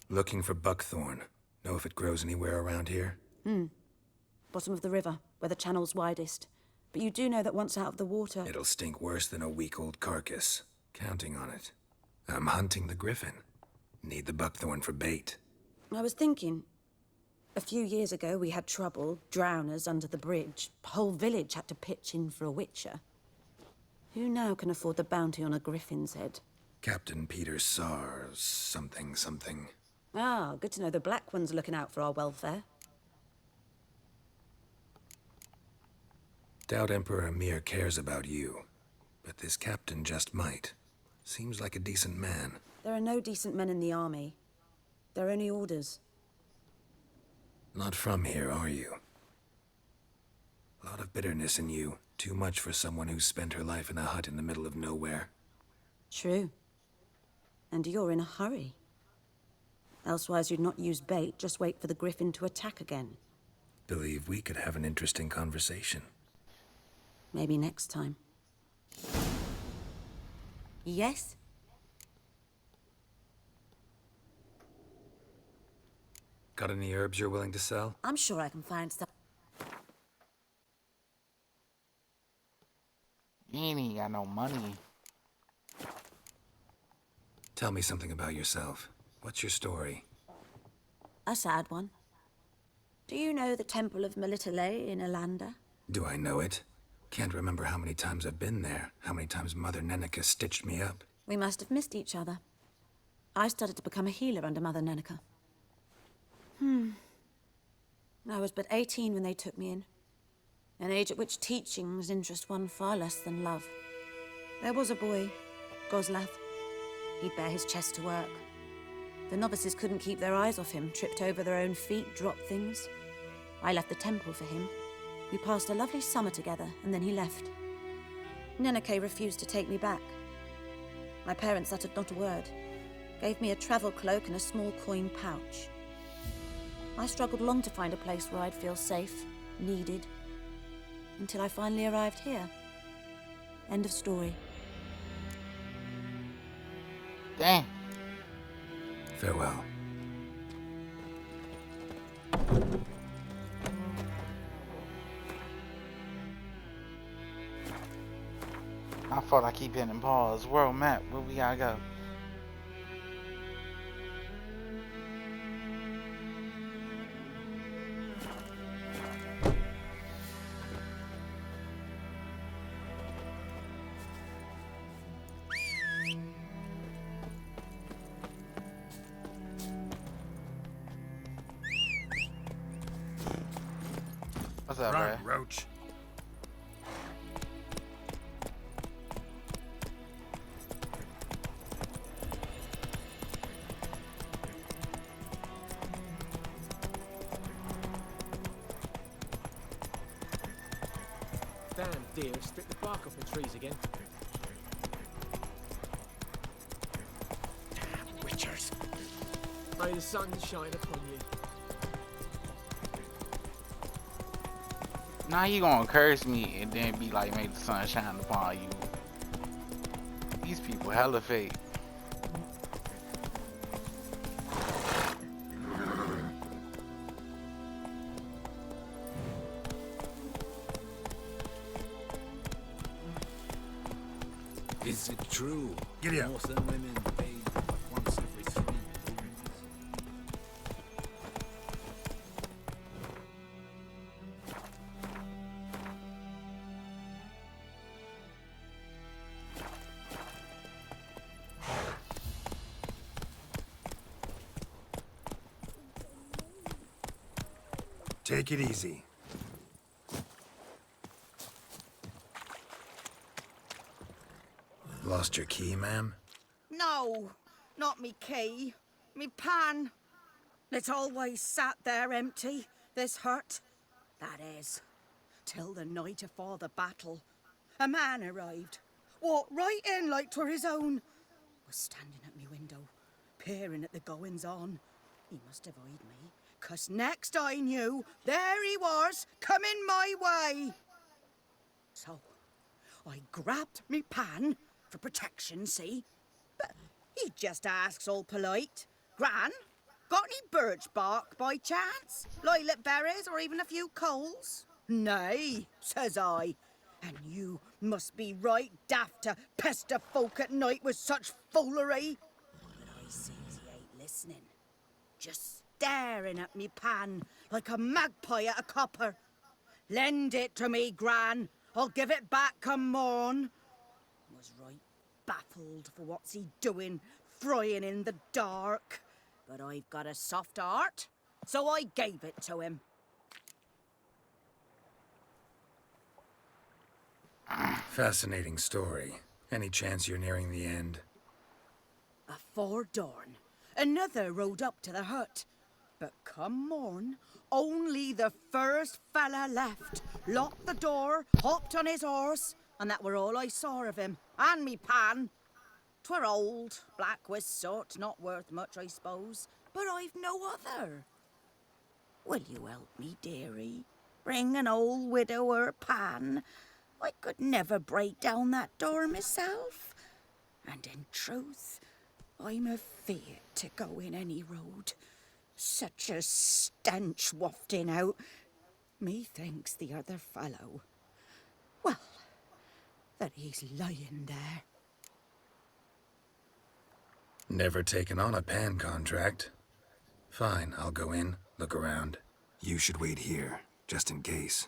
Looking for buckthorn. Know if it grows anywhere around here? Bottom of the river, where the channel's widest. But you do know that once out of the water... It'll stink worse than a week-old carcass. Counting on it. I'm hunting the griffin. Need the buckthorn for bait. I was thinking... A few years ago, we had trouble, drowners under the bridge. The whole village had to pitch in for a witcher. Who now can afford the bounty on a griffin's head? Captain Peter Sars, something. Ah, good to know the Black One's looking out for our welfare. Doubt Emperor Emir cares about you, but this captain just might. Seems like a decent man. There are no decent men in the army. They're only orders. Not from here, are you? A lot of bitterness in you. Too much for someone who's spent her life in a hut in the middle of nowhere. True. And you're in a hurry. Elsewise you'd not use bait, just wait for the griffin to attack again. Believe we could have an interesting conversation. Maybe next time. Yes? Got any herbs you're willing to sell? I'm sure I can find some. You ain't got no money. Tell me something about yourself. What's your story? A sad one. Do you know the Temple of Melitele in Alanda? Do I know it? Can't remember how many times I've been there, how many times Mother Neneka stitched me up. We must have missed each other. I started to become a healer under Mother Neneka. I was but 18 when they took me in. An age at which teachings interest one far less than love. There was a boy, Goslav. He'd bare his chest to work. The novices couldn't keep their eyes off him, tripped over their own feet, dropped things. I left the temple for him. We passed a lovely summer together, and then he left. Neneke refused to take me back. My parents uttered not a word, gave me a travel cloak and a small coin pouch. I struggled long to find a place where I'd feel safe, needed, until I finally arrived here. End of story. Damn. Farewell. My fault, I keep hitting pause. World map, where we gotta go? What's up, Right, bro? Roach. Damn deer, strip the bark off the trees again. Damn witchers. May the sun shine upon you. Now you gonna curse me and then be like, make the sun shine upon you. These people hella fake. Is it true? Giddy up. Northern women paid once every 3 moons. Take it easy. Lost your key, ma'am? No, not me key. Me pan. It's always sat there empty, this hut. That is, till the night afore the battle. A man arrived, walked right in like 'twere his own. Was standing at me window, peering at the goings-on. He must have eyed me, 'cause next I knew, there he was, coming my way. So, I grabbed me pan, for protection, see? But he just asks all polite, Gran, Got any birch bark by chance? Lilac berries or even a few coals? Nay, says I. And you must be right daft to pester folk at night with such foolery. But I sees he ain't listening. Just staring at me pan like a magpie at a copper. Lend it to me, Gran. I'll give it back come morn. Was right baffled for what's he doing, frying in the dark. But I've got a soft heart, so I gave it to him. Fascinating story. Any chance you're nearing the end? Afore dawn, another rode up to the hut. But come morn, only the first fella left. Locked the door, hopped on his horse, and that were all I saw of him. And me pan. 'Twere old, black with soot, not worth much, I suppose. But I've no other. Will you help me, dearie? Bring an old widower pan. I could never break down that door myself. And in truth, I'm afeard to go in any road. Such a stench wafting out. Methinks the other fellow, well, that he's lying there. Never taken on a pan contract. Fine, I'll go in, look around. You should wait here, just in case.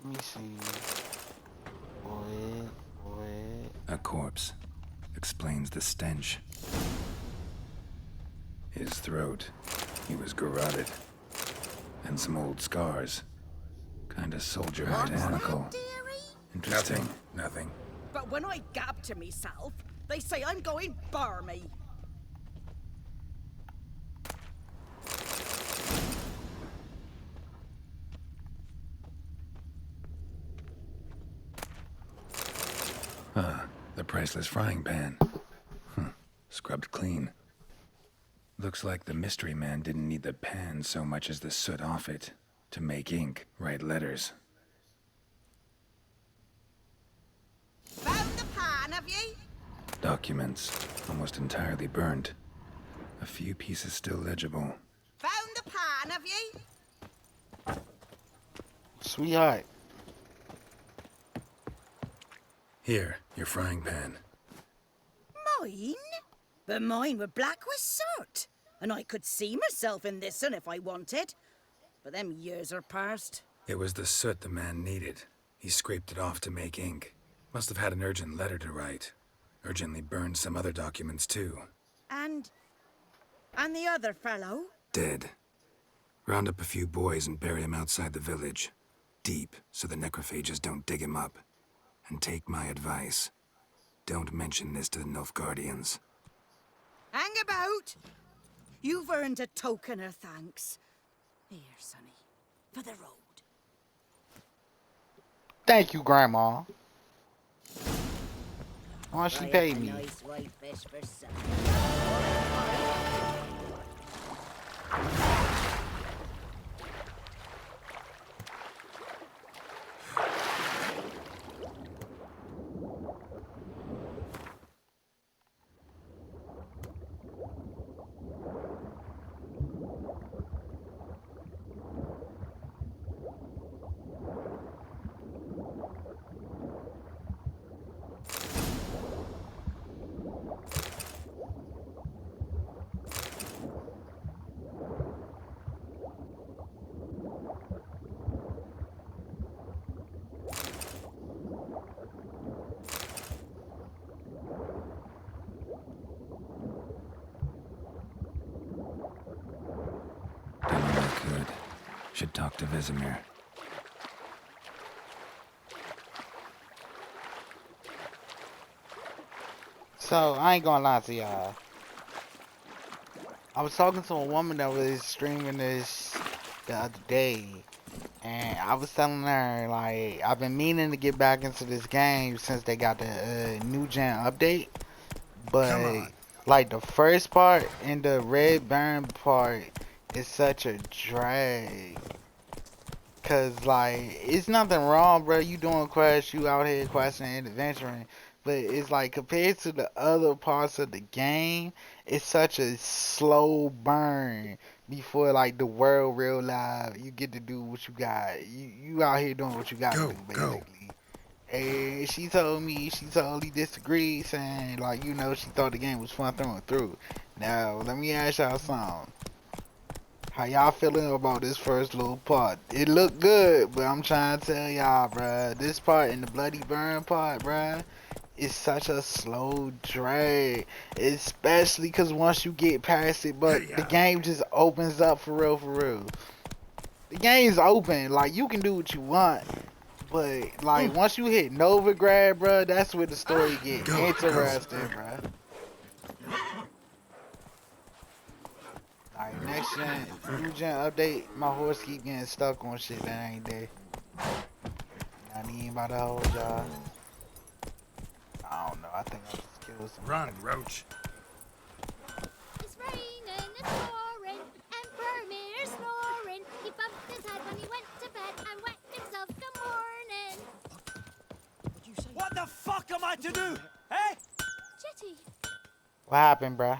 Let me see. A corpse. Explains the stench. His throat. He was garroted. And some old scars. Kinda soldier identical. Interesting. Nothing. But when I gab to myself, they say I'm going barmy. The priceless frying pan. Scrubbed clean. Looks like the mystery man didn't need the pan so much as the soot off it to make ink, write letters. Found the pan, have ye? Documents, almost entirely burnt. A few pieces still legible. Found the pan, have ye? Sweetheart. Here, your frying pan. Mine? But mine were black with soot. And I could see myself in this one if I wanted. But them years are past. It was the soot the man needed. He scraped it off to make ink. Must have had an urgent letter to write. Urgently burned some other documents too. And the other fellow? Dead. Round up a few boys and bury him outside the village. Deep, so the necrophages don't dig him up. And take my advice. Don't mention this to the Nilfgaardians. Hang about! You've earned a token of thanks. Here, sonny, for the road. Thank you, Grandma. How much she paid me? Nice white fish for supper. Should talk to Vesemir. So, I ain't gonna lie to y'all. I was talking to a woman that was streaming this the other day. And I was telling her, like, I've been meaning to get back into this game since they got the new gen update. But, like, the first part and the red burn part is such a drag. Cause, like, it's nothing wrong, bro. You doing quests, you out here questing and adventuring. But it's like, compared to the other parts of the game, it's such a slow burn before, like, the world real live. You get to do what you got. You out here doing what you got to do, basically. And she told me she totally disagreed, saying, like, you know, she thought the game was fun through and through. Now, let me ask y'all something. How y'all feeling about this first little part? It looked good, but I'm trying to tell y'all, bruh, this part and the bloody burn part, bruh, is such a slow drag. Especially because once you get past it, but the game just opens up for real, for real. The game's open, like, you can do what you want. But, like, once you hit Novigrad, bruh, that's where the story gets interesting, bruh. Alright, next gen, new gen update, my horse keep getting stuck on shit that ain't there. I ain't about to hold y'all. I don't know, I think I'll just kill some. Run, Roach. It's raining, it's pouring, and Vermeer's snoring. He bumped his head when he went to bed and whacked himself the morning. What the fuck am I to do? Eh? Jetty. What happened, bruh?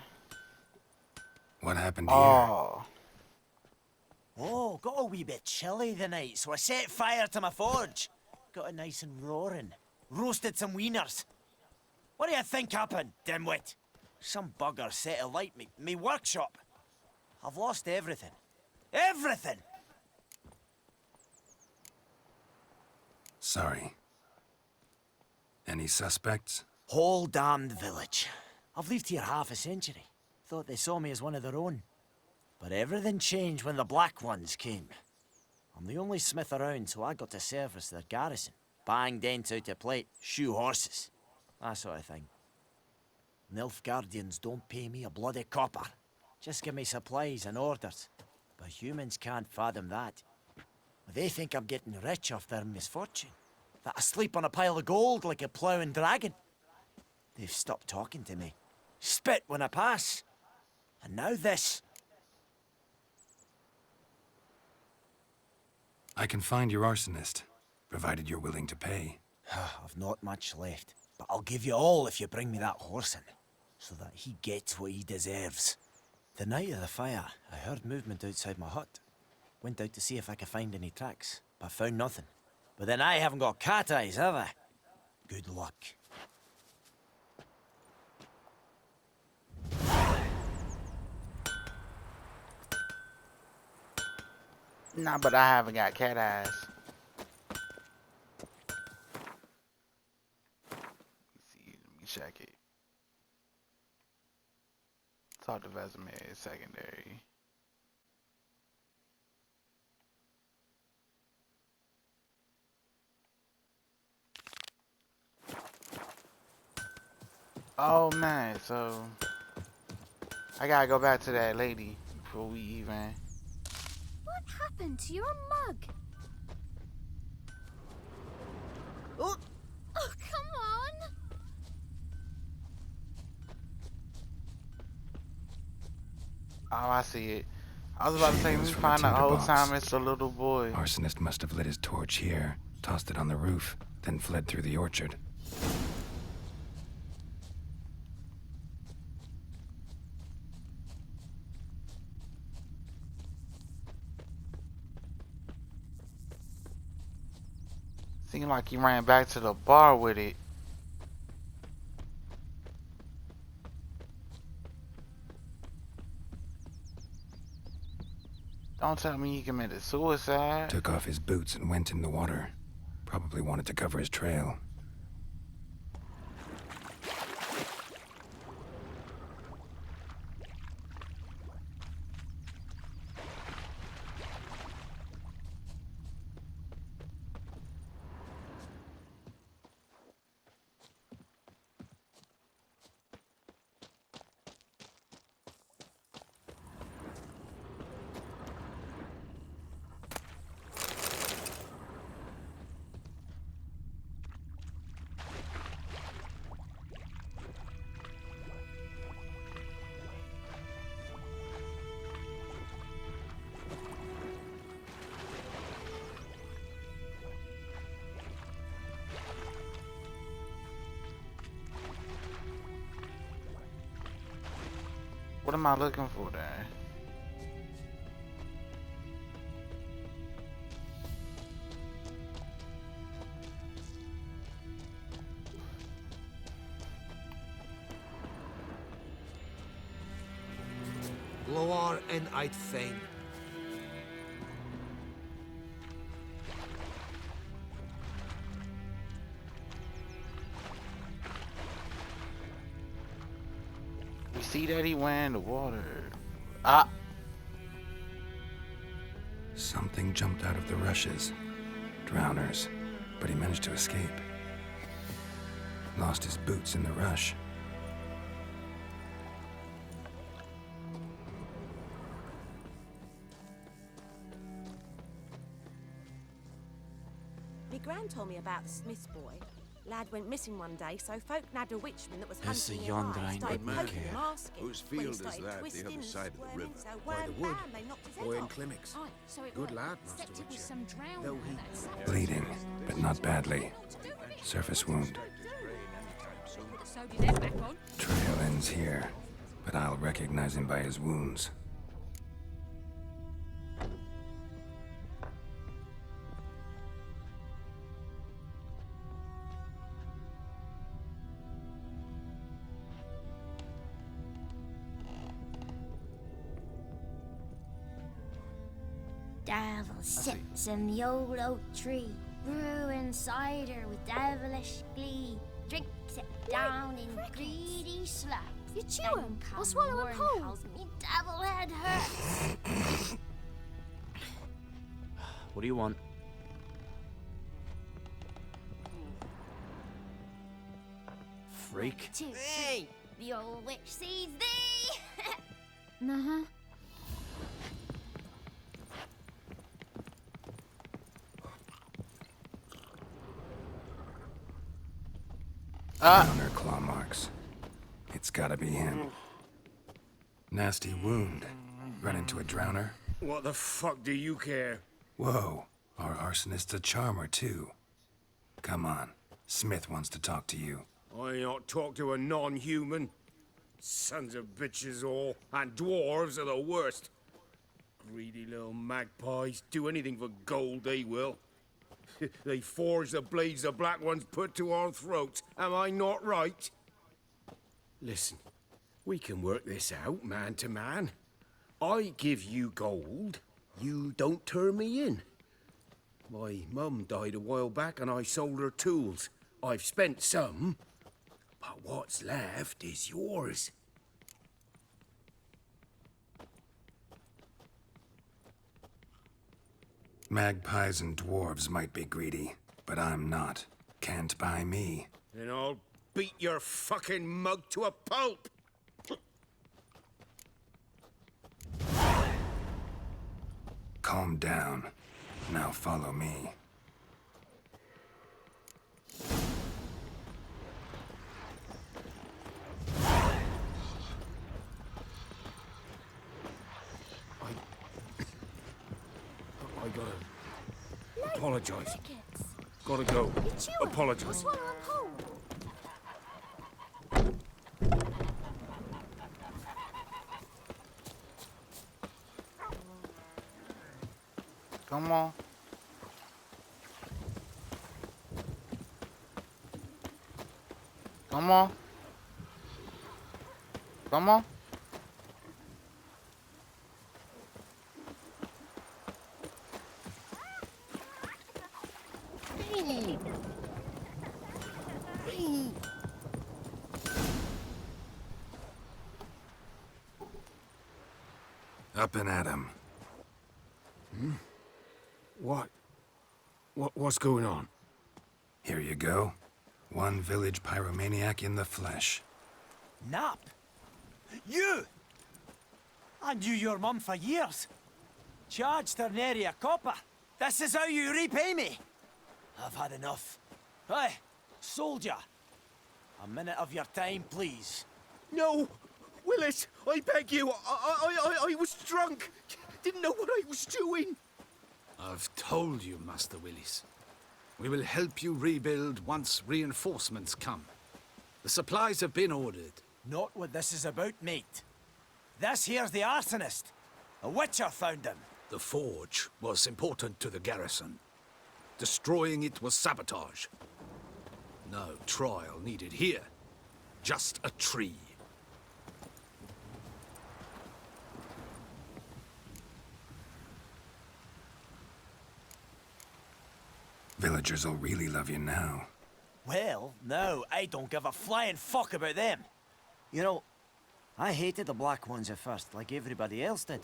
What happened here? Oh, got a wee bit chilly the night, so I set fire to my forge. Got it nice and roaring. Roasted some wieners. What do you think happened, dimwit? Some bugger set alight me workshop. I've lost everything. Everything! Sorry. Any suspects? Whole damned village. I've lived here half a century. Thought they saw me as one of their own. But everything changed when the Black Ones came. I'm the only smith around, so I got to service their garrison. Bang dents out of plate, shoe horses. That sort of thing. Nilfgaardians don't pay me a bloody copper. Just give me supplies and orders. But humans can't fathom that. They think I'm getting rich off their misfortune. That I sleep on a pile of gold like a ploughing dragon. They've stopped talking to me. Spit when I pass. And now this. I can find your arsonist, provided you're willing to pay. I've not much left, but I'll give you all if you bring me that horse in, so that he gets what he deserves. The night of the fire, I heard movement outside my hut. Went out to see if I could find any tracks, but found nothing. But then I haven't got cat eyes, have I? Good luck. Nah, but I haven't got cat eyes. Let me check it. Talk to Vesemir secondary. Oh man, so I gotta go back to that lady before we even. What happened to your mug? Oh, come on! Oh, I see it. I was about to say, we find the whole time it's a little boy. Arsonist must have lit his torch here, tossed it on the roof, then fled through the orchard. Seemed like he ran back to the bar with it. Don't tell me he committed suicide. Took off his boots and went in the water. Probably wanted to cover his trail. What am I looking for there? Loar en Ait Fein. We see that he went in the water. Ah! Something jumped out of the rushes. Drowners. But he managed to escape. Lost his boots in the rush. Me gran told me about the Smith's boy. Lad went missing one day, so folk nabbed a witchman that was There's hunting a nearby. yonder ain't Started but poking care. him, asking. Whose When he field is started that, the twisting other and side of the squirming, river? So By the wham, wood. bam, they knocked his head Boy in off. clinics. Aye, so it Good was. lad, Except Master it was Witcher. some drowned Though one. Bleeding, but not badly. Surface wound. So did that back on. Trail ends here, but I'll recognize him by his wounds. Devil sits in the old oak tree, brewing cider with devilish glee. Drinks it down in greedy slurps. You chew him or swallow him whole. Me devil head hurts. What do you want? Freak. Hey! The old witch sees thee! Uh-huh. Counter claw marks. It's gotta be him. Nasty wound. Run into a drowner? What the fuck do you care? Whoa, our arsonist's a charmer too. Come on, Smith wants to talk to you. I not talk to a non-human. Sons of bitches all, and dwarves are the worst. Greedy little magpies, do anything for gold, they will. They forge the blades the black ones put to our throats. Am I not right? Listen, we can work this out, man to man. I give you gold, you don't turn me in. My mum died a while back and I sold her tools. I've spent some, but what's left is yours. Magpies and dwarves might be greedy, but I'm not. Can't buy me. Then I'll beat your fucking mug to a pulp! Calm down. Now follow me. I gotta apologize. Gotta go. Apologize. Swallow him whole. Come on. Come on. Come on. Up and at him. What's going on? Here you go. One village pyromaniac in the flesh. Nap? You? I knew your mum for years. Charged her nary a copper. This is how you repay me. I've had enough. Hey, soldier. A minute of your time, please. No! Willis, I beg you. I was drunk. Didn't know what I was doing. I've told you, Master Willis. We will help you rebuild once reinforcements come. The supplies have been ordered. Not what this is about, mate. This here's the arsonist. A witcher found him. The forge was important to the garrison. Destroying it was sabotage. No trial needed here. Just a tree. Villagers will really love you now. Well, no, I don't give a flying fuck about them. You know, I hated the Black Ones at first, like everybody else did.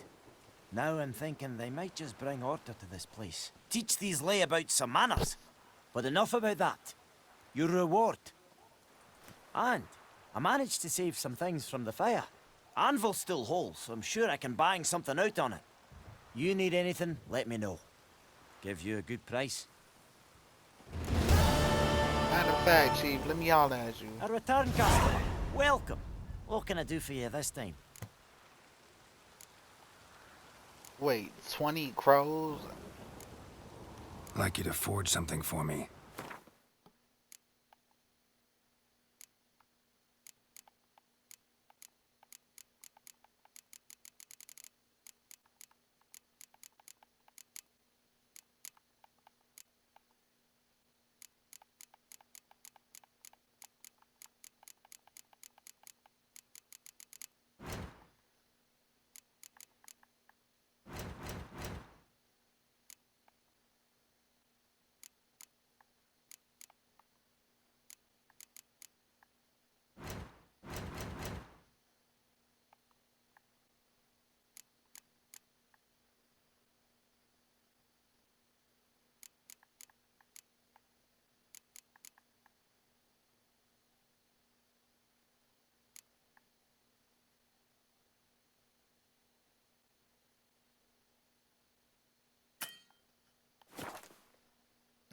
Now I'm thinking they might just bring order to this place. Teach these layabouts some manners. But enough about that. Your reward. And I managed to save some things from the fire. Anvil's still whole, so I'm sure I can bang something out on it. You need anything, let me know. Give you a good price. Matter of fact, Chief, let me holler at you. A return customer. Welcome. What can I do for you this time? Wait, 20 crows? I'd like you to forge something for me.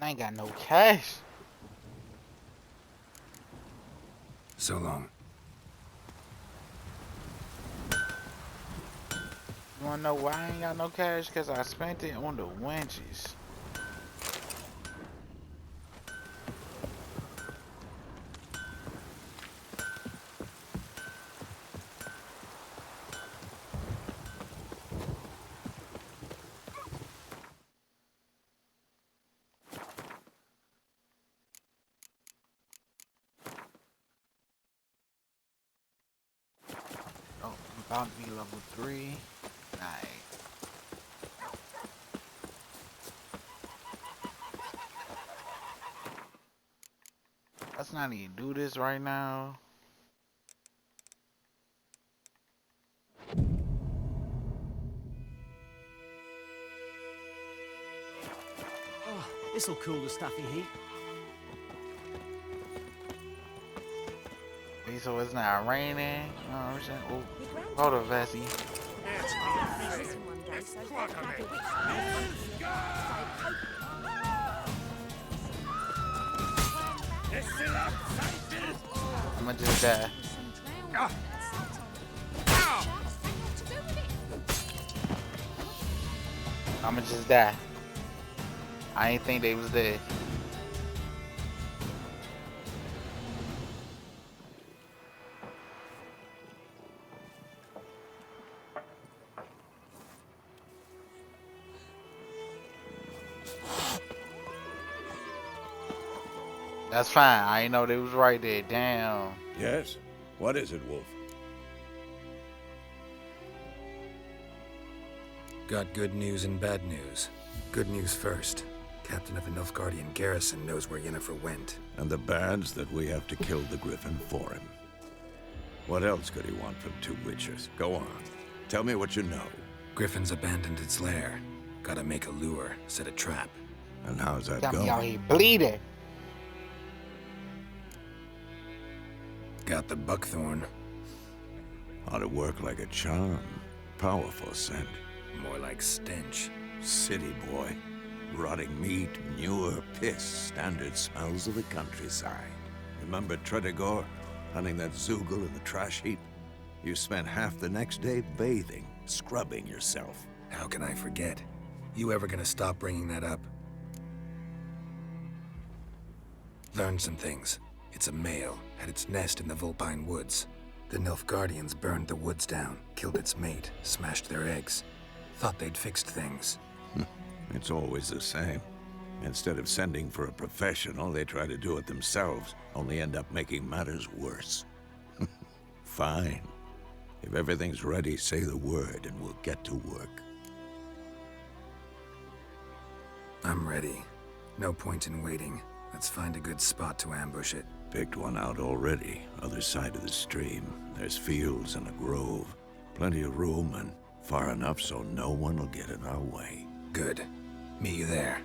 I ain't got no cash. So long. You wanna know why I ain't got no cash? Cause I spent it on the wenches. Oh, I'm about to be level 3. Nice. Let's not even do this right now. Oh, this'll cool the stuffy heat. So it's not raining. Oh, hold up, Vessi. I'ma just die. I'ma just die. I ain't think they was dead. That's fine. I ain't know they was right there. Damn. Yes? What is it, Wolf? Got good news and bad news. Good news first. Captain of the Nilfgaardian garrison knows where Yennefer went. And the bad's that we have to kill the Griffin for him. What else could he want from two witchers? Go on. Tell me what you know. Griffin's abandoned its lair. Gotta make a lure, set a trap. And how's that Got going? me out here bleeding. Got the buckthorn. Ought to work like a charm. Powerful scent. More like stench. City boy. Rotting meat, manure, piss. Standard smells of the countryside. Remember Tredegor? Hunting that Zoogle in the trash heap? You spent half the next day bathing, scrubbing yourself. How can I forget? You ever gonna stop bringing that up? Learned some things. It's a male, had its nest in the Vulpine Woods. The Nilfgaardians burned the woods down, killed its mate, smashed their eggs. Thought they'd fixed things. It's always the same. Instead of sending for a professional, they try to do it themselves, only end up making matters worse. Fine. If everything's ready, say the word and we'll get to work. I'm ready. No point in waiting. Let's find a good spot to ambush it. Picked one out already, other side of the stream. There's fields and a grove. Plenty of room and far enough so no one will get in our way. Good. Meet you there.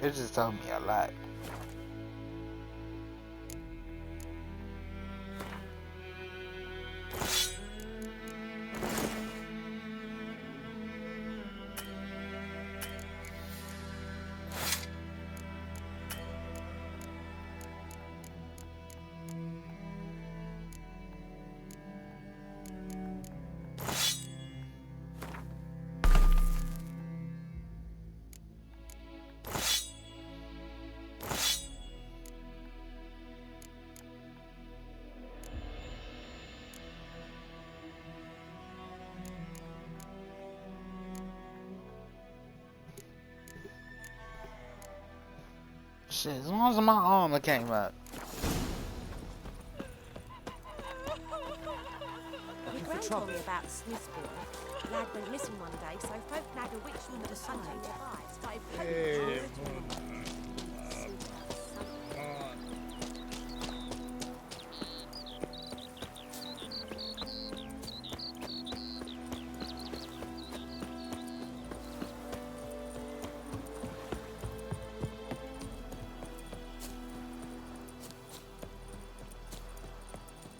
It just told me a lot. Shit, as long as my armor came up. Your grand told me about Smith's boy. Lad went missing one day, so folk nagged a witch woman to hunting nearby. Started poking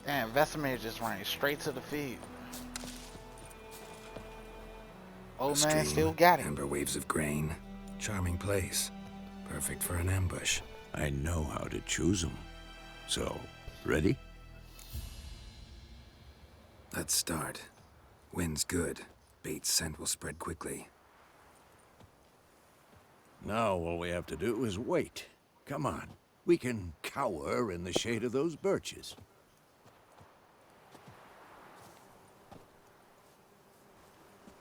Damn, Vesemir just ran straight to the field. Old man still got it. Amber waves of grain. Charming place. Perfect for an ambush. I know how to choose them. So, ready? Let's start. Wind's good. Bait's scent will spread quickly. Now all we have to do is wait. Come on. We can cower in the shade of those birches.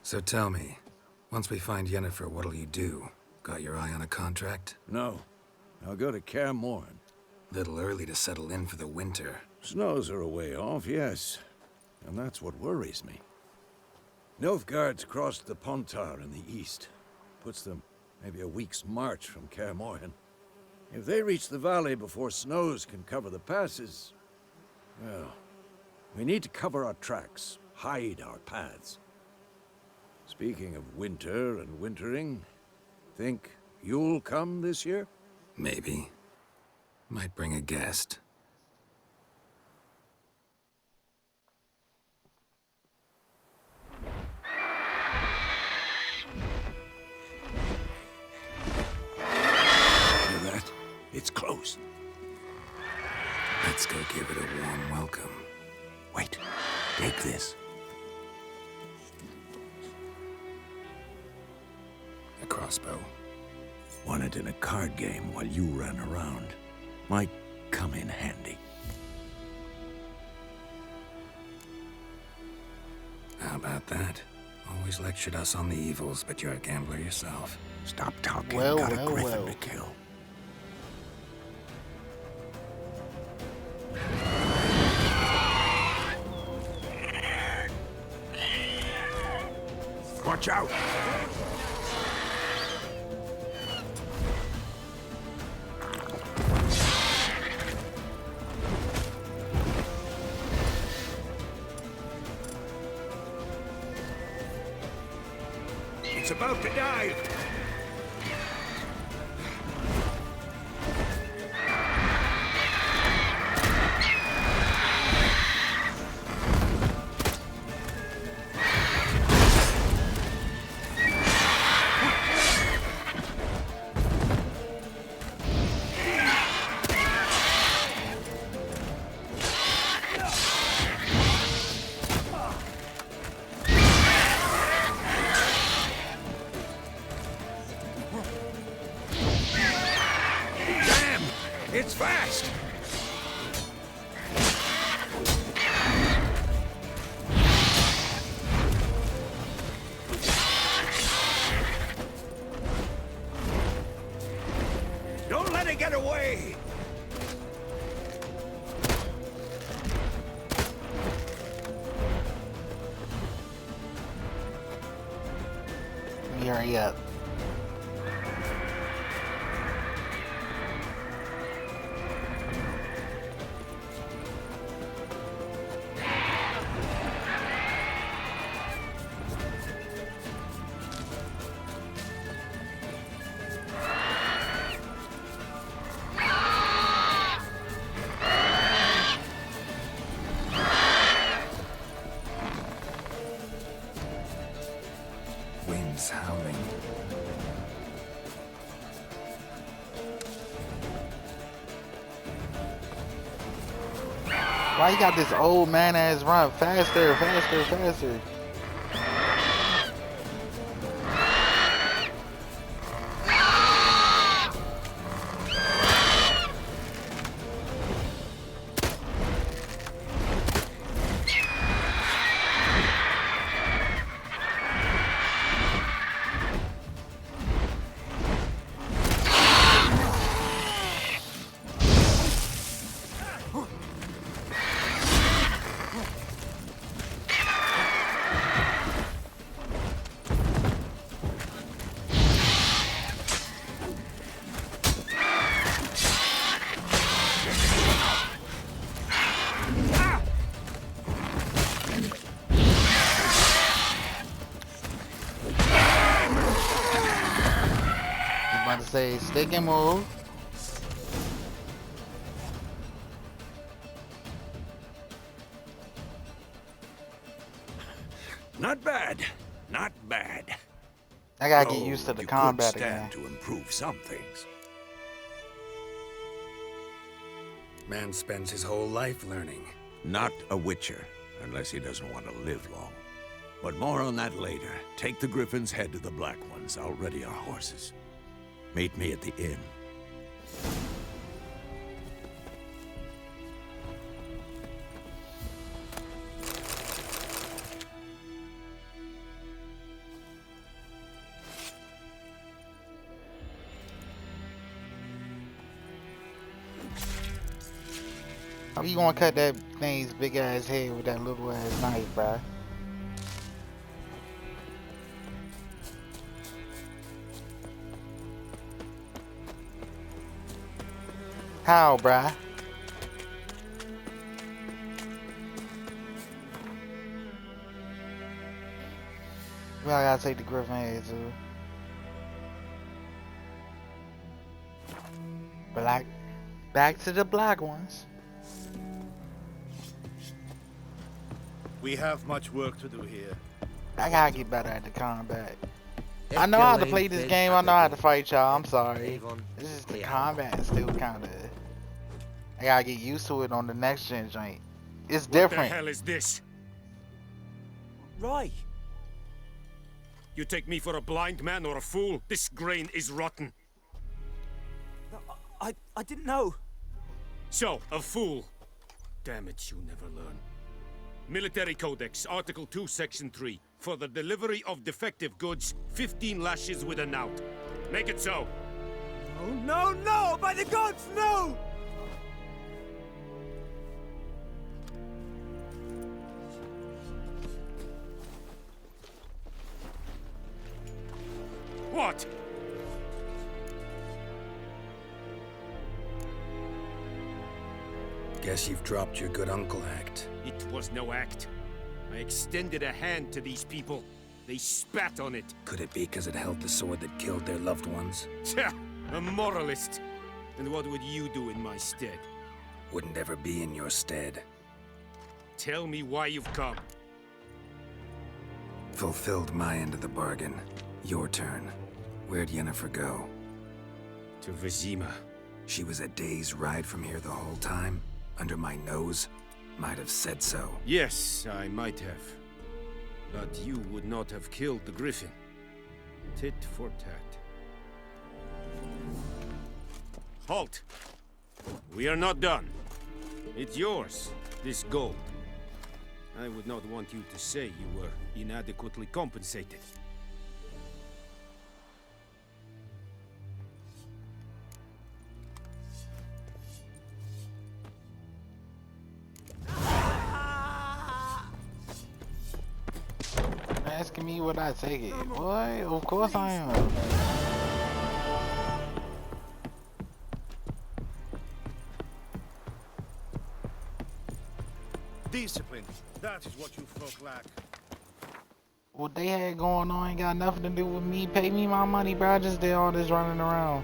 So tell me, once we find Yennefer, what'll you do? Got your eye on a contract? No. I'll go to Kaer Morhen. Little early to settle in for the winter. Snows are a way off, yes. And that's what worries me. Nilfgaard's crossed the Pontar in the east. Puts them maybe a week's march from Kaer Morhen. If they reach the valley before snows can cover the passes, well, we need to cover our tracks, hide our paths. Speaking of winter and wintering, think you'll come this year? Maybe. Might bring a guest. Hear that? It's close. Let's go give it a warm welcome. Wait, take this. A crossbow. Won it in a card game while you ran around. Might come in handy. How about that? Always lectured us on the evils, but you're a gambler yourself. Stop talking. Well, Got well, a griffin well. to kill. Watch out! It's about to die! Damn! It's fast! Don't let it get away! Hurry up. Winds howling. Why you got this old man ass run faster, faster, faster? I'm about to say stick and move. Not bad. Not bad. I gotta get Though used to the you combat could stand again. to improve some things. Man spends his whole life learning. Not a witcher, unless he doesn't want to live long. But more on that later. Take the Griffin's head to the Black Ones. I'll ready our horses. Meet me at the inn. How you gonna cut that thing's big ass head with that little ass knife, bruh? How, bruh? Well, I gotta take the Griffin head too. Black, back to the Black Ones. We have much work to do here. I gotta get better at the combat. I know how to play this game. I know how to fight y'all. I'm sorry. This is the combat is still kind of. I gotta get used to it on the next gen joint. It's different. What the hell is this? Roy. You take me for a blind man or a fool? This grain is rotten. I didn't know. So, a fool. Damn it, you never learn. Military Codex, Article 2, Section 3. For the delivery of defective goods, 15 lashes with a knout. Make it so. No, no, no! By the gods, no! What? Guess you've dropped your good uncle act. It was no act. I extended a hand to these people. They spat on it. Could it be because it held the sword that killed their loved ones? Tja, a moralist. And what would you do in my stead? Wouldn't ever be in your stead. Tell me why you've come. Fulfilled my end of the bargain. Your turn. Where'd Yennefer go? To Vizima. She was a day's ride from here the whole time? Under my nose? Might have said so. Yes, I might have. But you would not have killed the griffin. Tit for tat. Halt! We are not done. It's yours, this gold. I would not want you to say you were inadequately compensated. Asking me would I take it? Boy, of course I am. Discipline. That is what you folk lack. What they had going on ain't got nothing to do with me. Pay me my money, bro. I just did all this running around.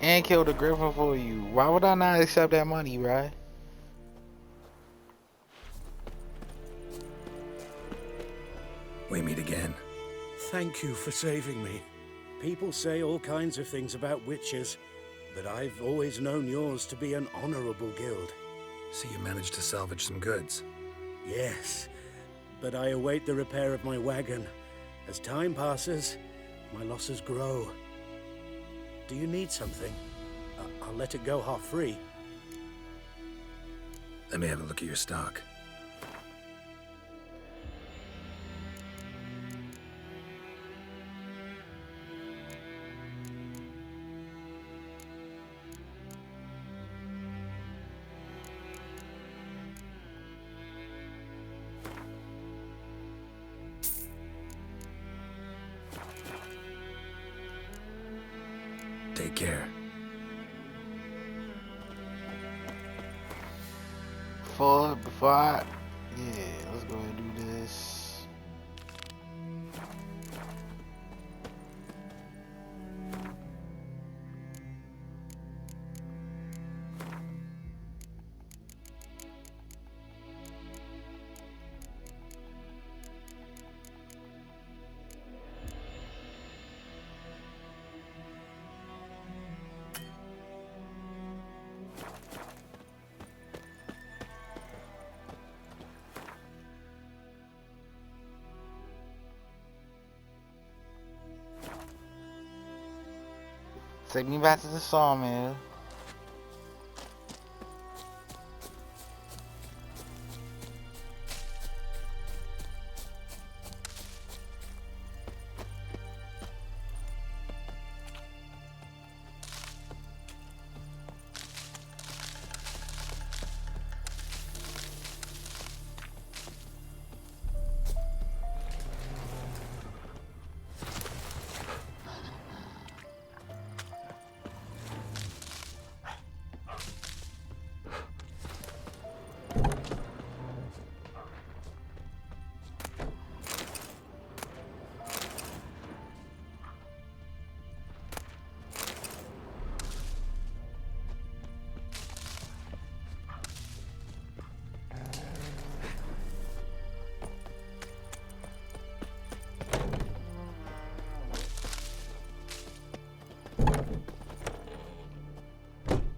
And killed a griffin for you. Why would I not accept that money, bro? We meet again. Thank you for saving me. People say all kinds of things about witches, but I've always known yours to be an honorable guild. So you managed to salvage some goods? Yes, but I await the repair of my wagon. As time passes, my losses grow. Do you need something? I'll let it go half-free. Let me have a look at your stock. Take care. Before I... Yeah, let's go ahead and do this. Take me back to the sawmill.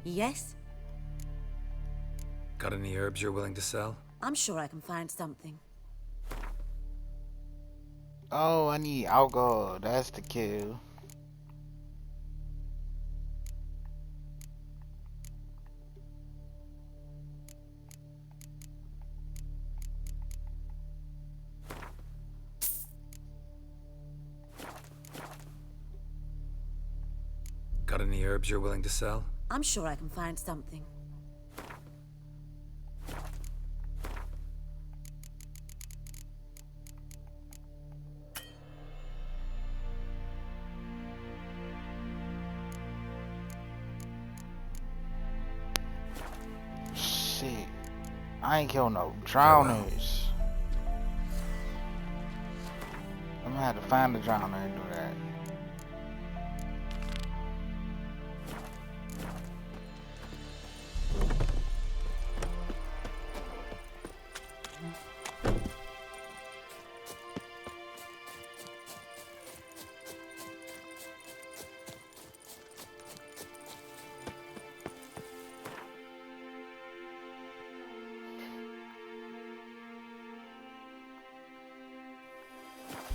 Yes? Got any herbs you're willing to sell? I'm sure I can find something. Oh, I need alcohol. That's the kill. any herbs you're willing to sell? I'm sure I can find something. Shit. I ain't kill no drowners. I'm gonna have to find the drowner and do that.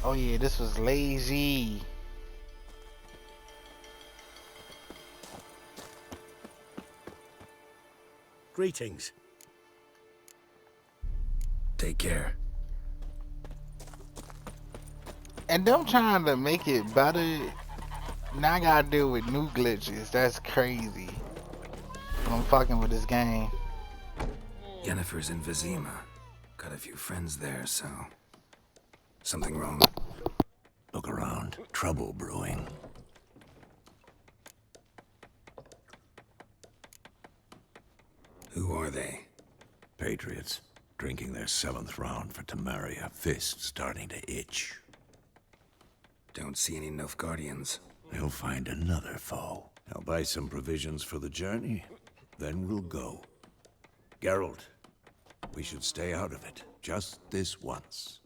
Oh yeah, this was lazy. Greetings. Take care. And them trying to make it better, now I gotta deal with new glitches. That's crazy. I'm fucking with this game. Yennefer's in Vizima. Got a few friends there, so... Something wrong? Look around. Trouble brewing. Who are they? Patriots. Drinking their 7th round for Temeria. Fists starting to itch. Don't see any Nilfgaardians. They'll find another foe. I'll buy some provisions for the journey. Then we'll go. Geralt, we should stay out of it. Just this once.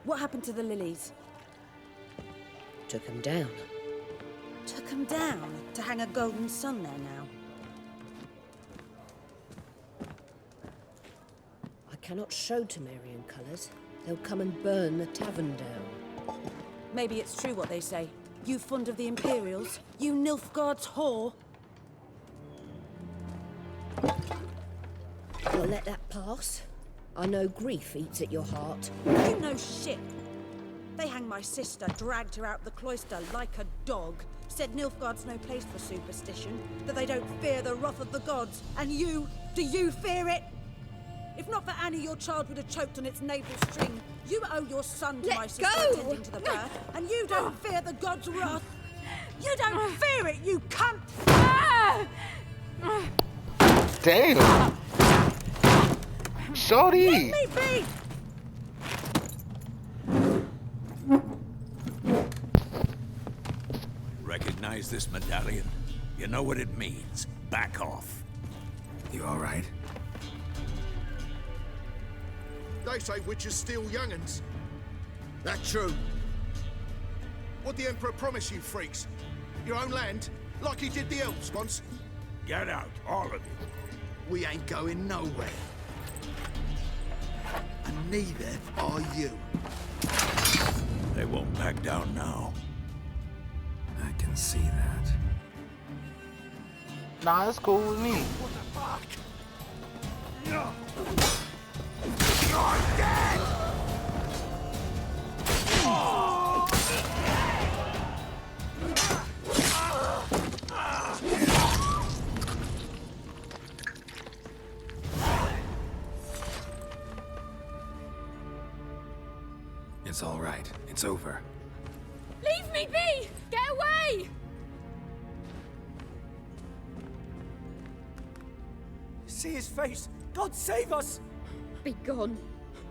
What happened to the lilies? Took them down. Took them down to hang a golden sun there now. I cannot show Temerian colours. They'll come and burn the tavern down. Maybe it's true what they say. You fond of the Imperials? You Nilfgaard's whore? I'll let that pass. I know grief eats at your heart. You know shit. They hanged my sister, dragged her out the cloister like a dog. Said Nilfgaard's no place for superstition, that they don't fear the wrath of the gods. And you, do you fear it? If not for Annie, your child would have choked on its navel string. You owe your son to my sister attending to the birth, and you don't fear the gods' wrath. You don't fear it, you cunt! Damn! Shorty! Let me be! Recognize this medallion? You know what it means. Back off. You all right? They say witches steal young'uns. That true? What'd the Emperor promise you freaks? Your own land? Like he did the elves once? Get out, all of you. We ain't going nowhere. And neither are you. They won't back down now. I can see that. Nah, it's cool with me. What the fuck? No. You're dead! It's all right. It's over. Leave me be! Get away! See his face! God save us! Be gone,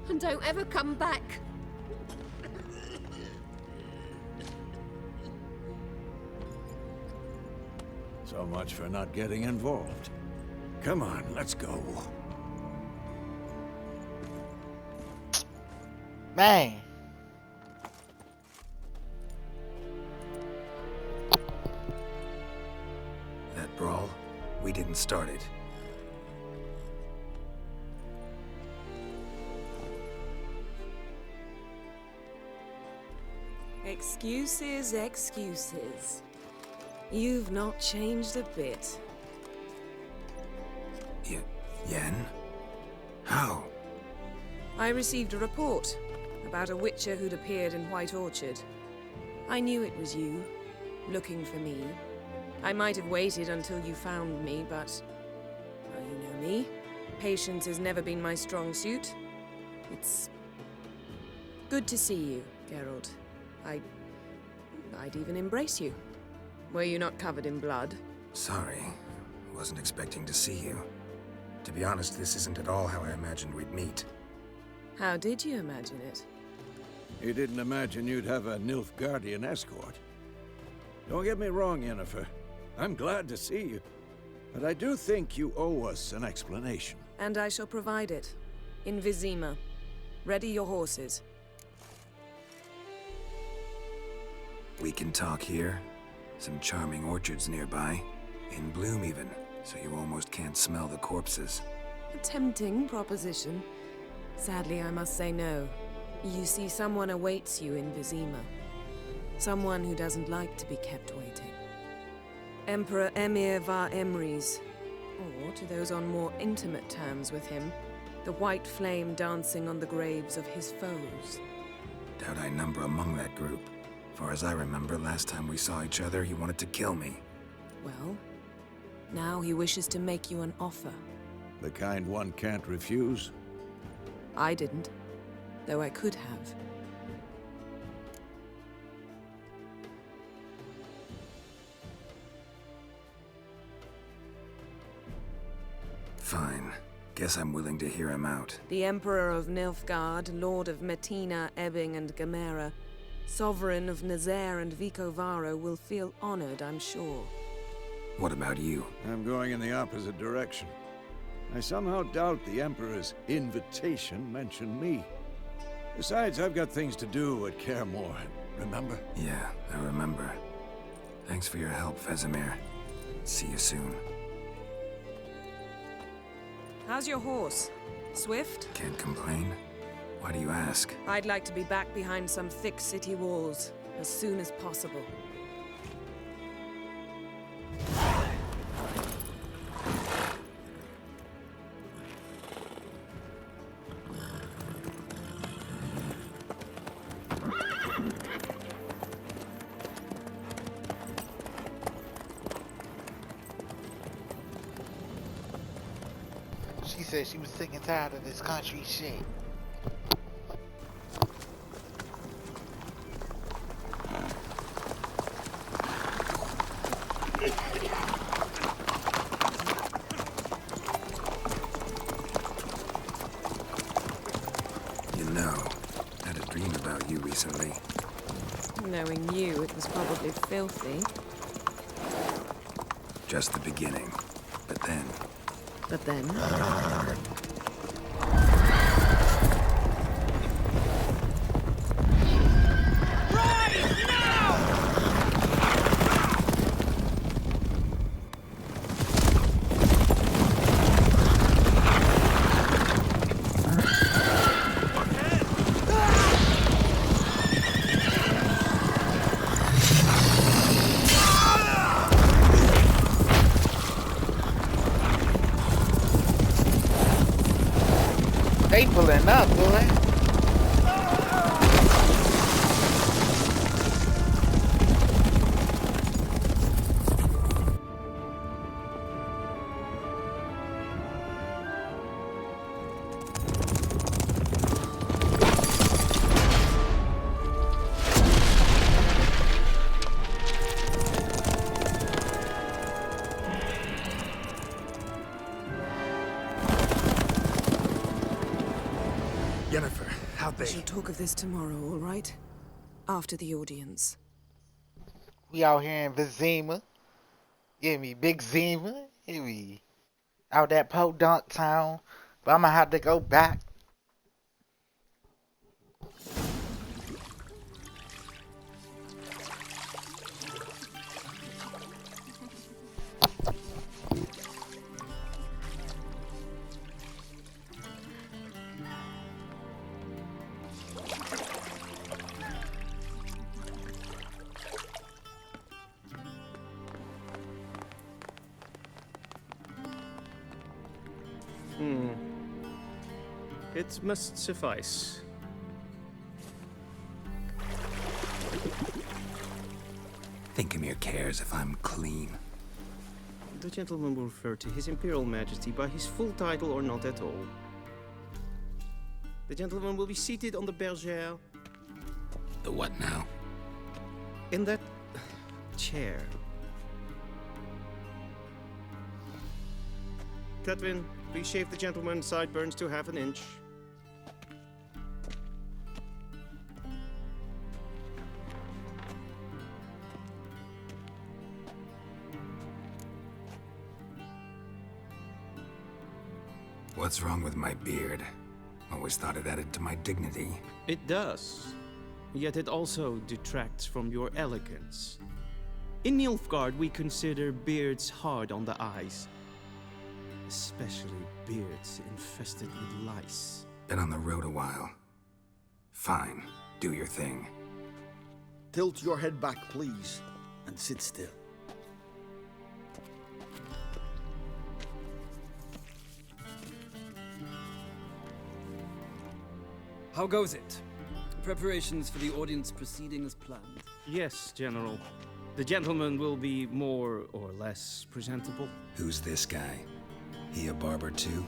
and don't ever come back. So much for not getting involved. Come on, let's go. Man. That brawl, we didn't start it. Excuses, excuses. You've not changed a bit. Yen? How? I received a report about a witcher who'd appeared in White Orchard. I knew it was you, looking for me. I might have waited until you found me, but... well, you know me. Patience has never been my strong suit. It's... good to see you, Geralt. I'd even embrace you. Were you not covered in blood? Sorry. Wasn't expecting to see you. To be honest, this isn't at all how I imagined we'd meet. How did you imagine it? You didn't imagine you'd have a Nilfgaardian escort. Don't get me wrong, Yennefer. I'm glad to see you. But I do think you owe us an explanation. And I shall provide it. In Vizima. Ready your horses. We can talk here. Some charming orchards nearby. In bloom even, so you almost can't smell the corpses. A tempting proposition. Sadly, I must say no. You see, someone awaits you in Vizima. Someone who doesn't like to be kept waiting. Emperor Emir var Emreis. Or, to those on more intimate terms with him, the white flame dancing on the graves of his foes. Doubt I number among that group. Far as I remember, last time we saw each other, he wanted to kill me. Well, now he wishes to make you an offer. The kind one can't refuse? I didn't, though I could have. Fine. Guess I'm willing to hear him out. The Emperor of Nilfgaard, Lord of Metina, Ebbing, and Gamera, Sovereign of Nazaire and Vicovaro will feel honored, I'm sure. What about you? I'm going in the opposite direction. I somehow doubt the Emperor's invitation mentioned me. Besides, I've got things to do at Kaer Morhen, remember? Yeah, I remember. Thanks for your help, Vesemir. See you soon. How's your horse? Swift? Can't complain. Why do you ask? I'd like to be back behind some thick city walls as soon as possible. She said she was sick and tired of this country shit. You know, I had a dream about you recently. Knowing you, it was probably filthy. Just the beginning. But then... But then... They pulling up, boy. Yennefer, how'd We shall talk of this tomorrow, all right? After the audience. We out here in Vizima. Give me Big Zima. Give me out that Podunk town. But I'm gonna have to go back. It must suffice. Thinkamere cares if I'm clean. The gentleman will refer to His Imperial Majesty by his full title or not at all. The gentleman will be seated on the bergère. The what now? In that chair. Cledwyn, please shave the gentleman's sideburns to half an inch. What's wrong with my beard? Always thought it added to my dignity. It does. Yet it also detracts from your elegance. In Nilfgaard, we consider beards hard on the eyes. Especially beards infested with lice. Been on the road a while. Fine, do your thing. Tilt your head back, please, and sit still. How goes it? Preparations for the audience proceeding as planned? Yes, General. The gentleman will be more or less presentable. Who's this guy? He a barber too?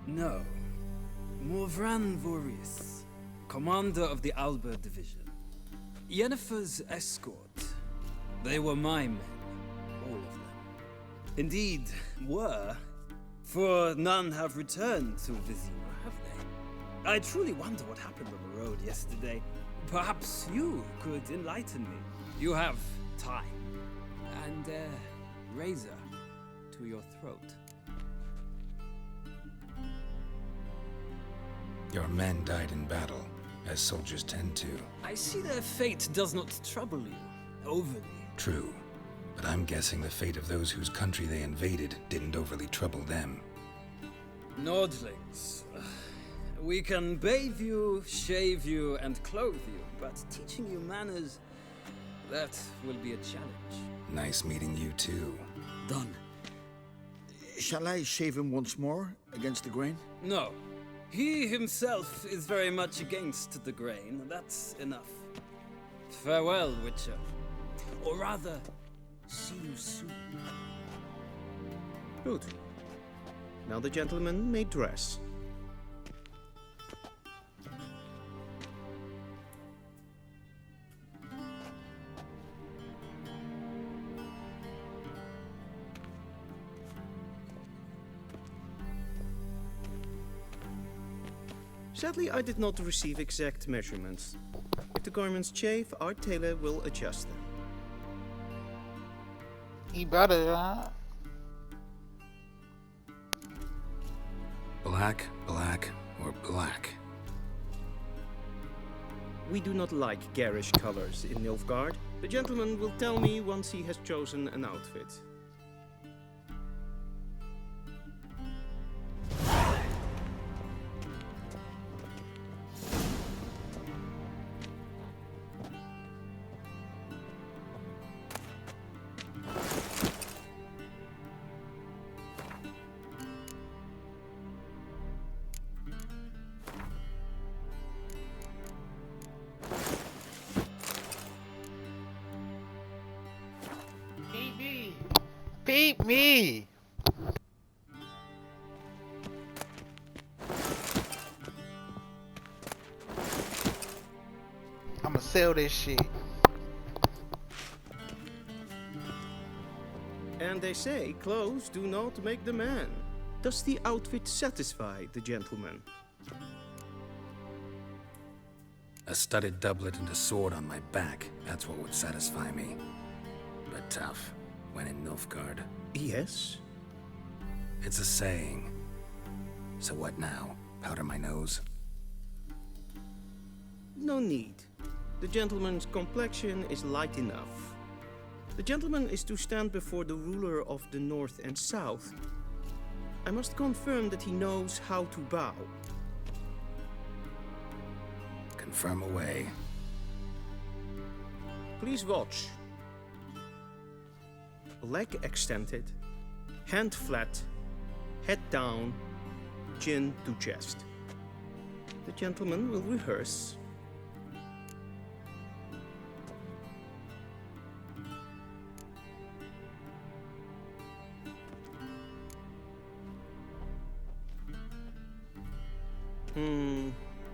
No. Morvran Vorius, commander of the Alba Division. Yennefer's escort. They were my men, all of them. Indeed, were. For none have returned to Vizima, have they? I truly wonder what happened on the road yesterday. Perhaps you could enlighten me. You have time. And a razor to your throat. Your men died in battle, as soldiers tend to. I see their fate does not trouble you overly. True. But I'm guessing the fate of those whose country they invaded didn't overly trouble them. Nordlings. We can bathe you, shave you, and clothe you, but teaching you manners, that will be a challenge. Nice meeting you too. Done. Shall I shave him once more, against the grain? No. He himself is very much against the grain. That's enough. Farewell, Witcher. Or rather, see you soon. Good. Now the gentleman may dress. Sadly, I did not receive exact measurements. If the garments chafe, our tailor will adjust them. He better, huh? Black, black, or black? We do not like garish colors in Nilfgaard. The gentleman will tell me once he has chosen an outfit. Peep me! I'ma sell this shit. And they say clothes do not make the man. Does the outfit satisfy the gentleman? A studded doublet and a sword on my back, that's what would satisfy me. But tough, when in Nilfgaard. Yes? It's a saying. So what now? Powder my nose? No need. The gentleman's complexion is light enough. The gentleman is to stand before the ruler of the North and South. I must confirm that he knows how to bow. Confirm away. Please watch. Leg extended, hand flat, head down, chin to chest. The gentleman will rehearse.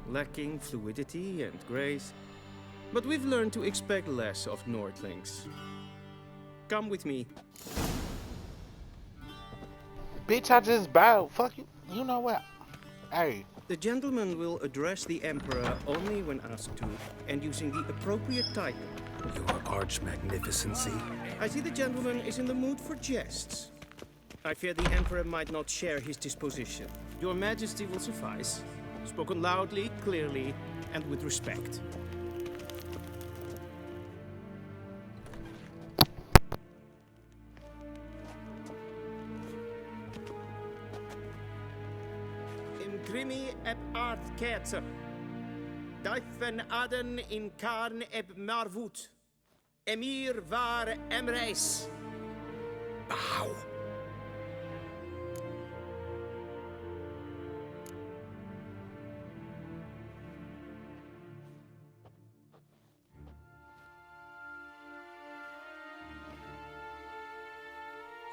Lacking fluidity and grace. But we've learned to expect less of Nordlings. Come with me. Bitch, I just bowed. Fuck you. You know what? Hey. The gentleman will address the Emperor only when asked to, and using the appropriate title. Your arch magnificency. I see the gentleman is in the mood for jests. I fear the Emperor might not share his disposition. Your Majesty will suffice. Spoken loudly, clearly, and with respect. Imprimi eb art kerzer. Duifen aden in karn eb marvoet. Emir var emreis. Bow.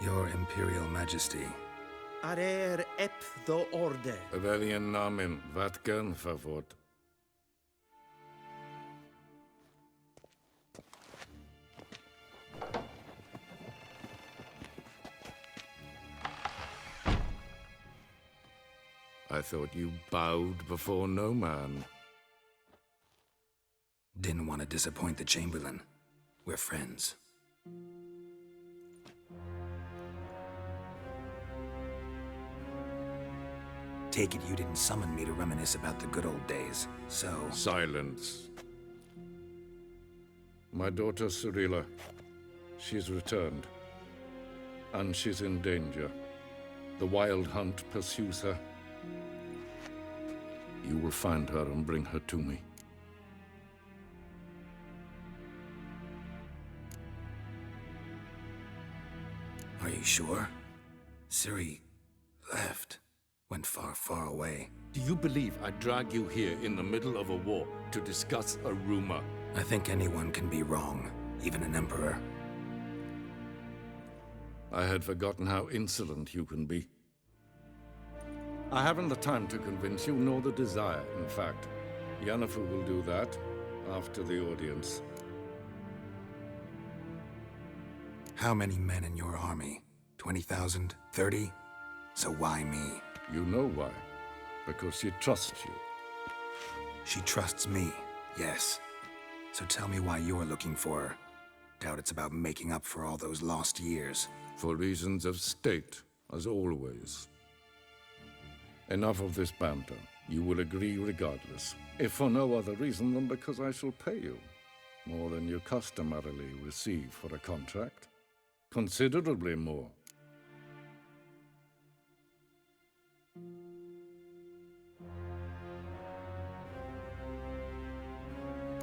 Your Imperial Majesty. Arer ep do orde. Welchen Namen? Wat gern verwort? I thought you bowed before no man. Didn't want to disappoint the Chamberlain. We're friends. Take it you didn't summon me to reminisce about the good old days, so... Silence. My daughter Cirilla, she's returned. And she's in danger. The Wild Hunt pursues her. You will find her and bring her to me. Are you sure? Ciri left. Went far, far away. Do you believe I'd drag you here in the middle of a war to discuss a rumor? I think anyone can be wrong, even an emperor. I had forgotten how insolent you can be. I haven't the time to convince you, nor the desire, in fact. Yennefer will do that after the audience. How many men in your army? 20,000? 30? So why me? You know why. Because she trusts you. She trusts me, yes. So tell me why you're looking for her. Doubt it's about making up for all those lost years. For reasons of state, as always. Enough of this banter. You will agree regardless. If for no other reason than because I shall pay you. More than you customarily receive for a contract. Considerably more.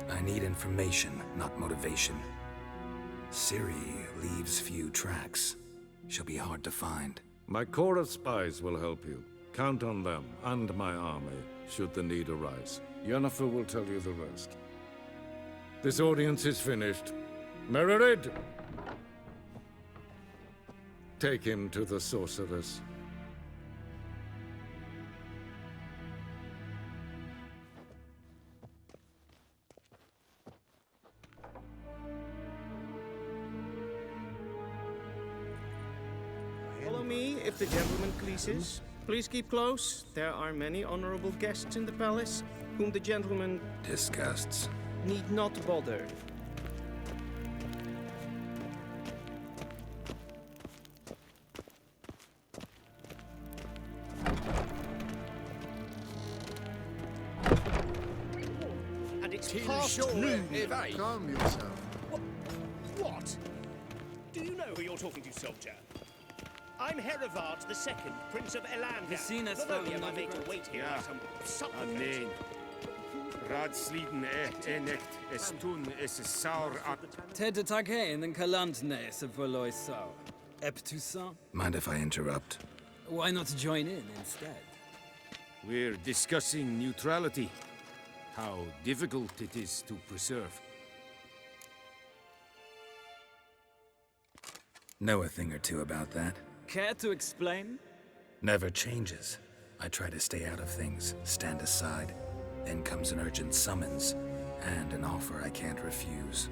I need information, not motivation. Ciri leaves few tracks. She'll be hard to find. My corps of spies will help you. Count on them and my army, should the need arise. Yennefer will tell you the rest. This audience is finished. Mererid! Take him to the sorceress. Follow me, if the gentleman pleases. Please keep close. There are many honorable guests in the palace, whom the gentleman... disgusts. ...need not bother. And it's past noon. Calm yourself. What? Do you know who you're talking to, soldier? I'm Herivard II, Prince of Elandar. Visina Not only am I Stone, made to wait here yeah. like some supplicant. Amen. Raadsliden enecht, es tun, es is saur at... Ted Take in Kalandne, se verlois sau. Ep Toussaint? Mind if I interrupt? Why not join in instead? We're discussing neutrality. How difficult it is to preserve. Know a thing or two about that. Care to explain? Never changes. I try to stay out of things, stand aside. Then comes an urgent summons, and an offer I can't refuse.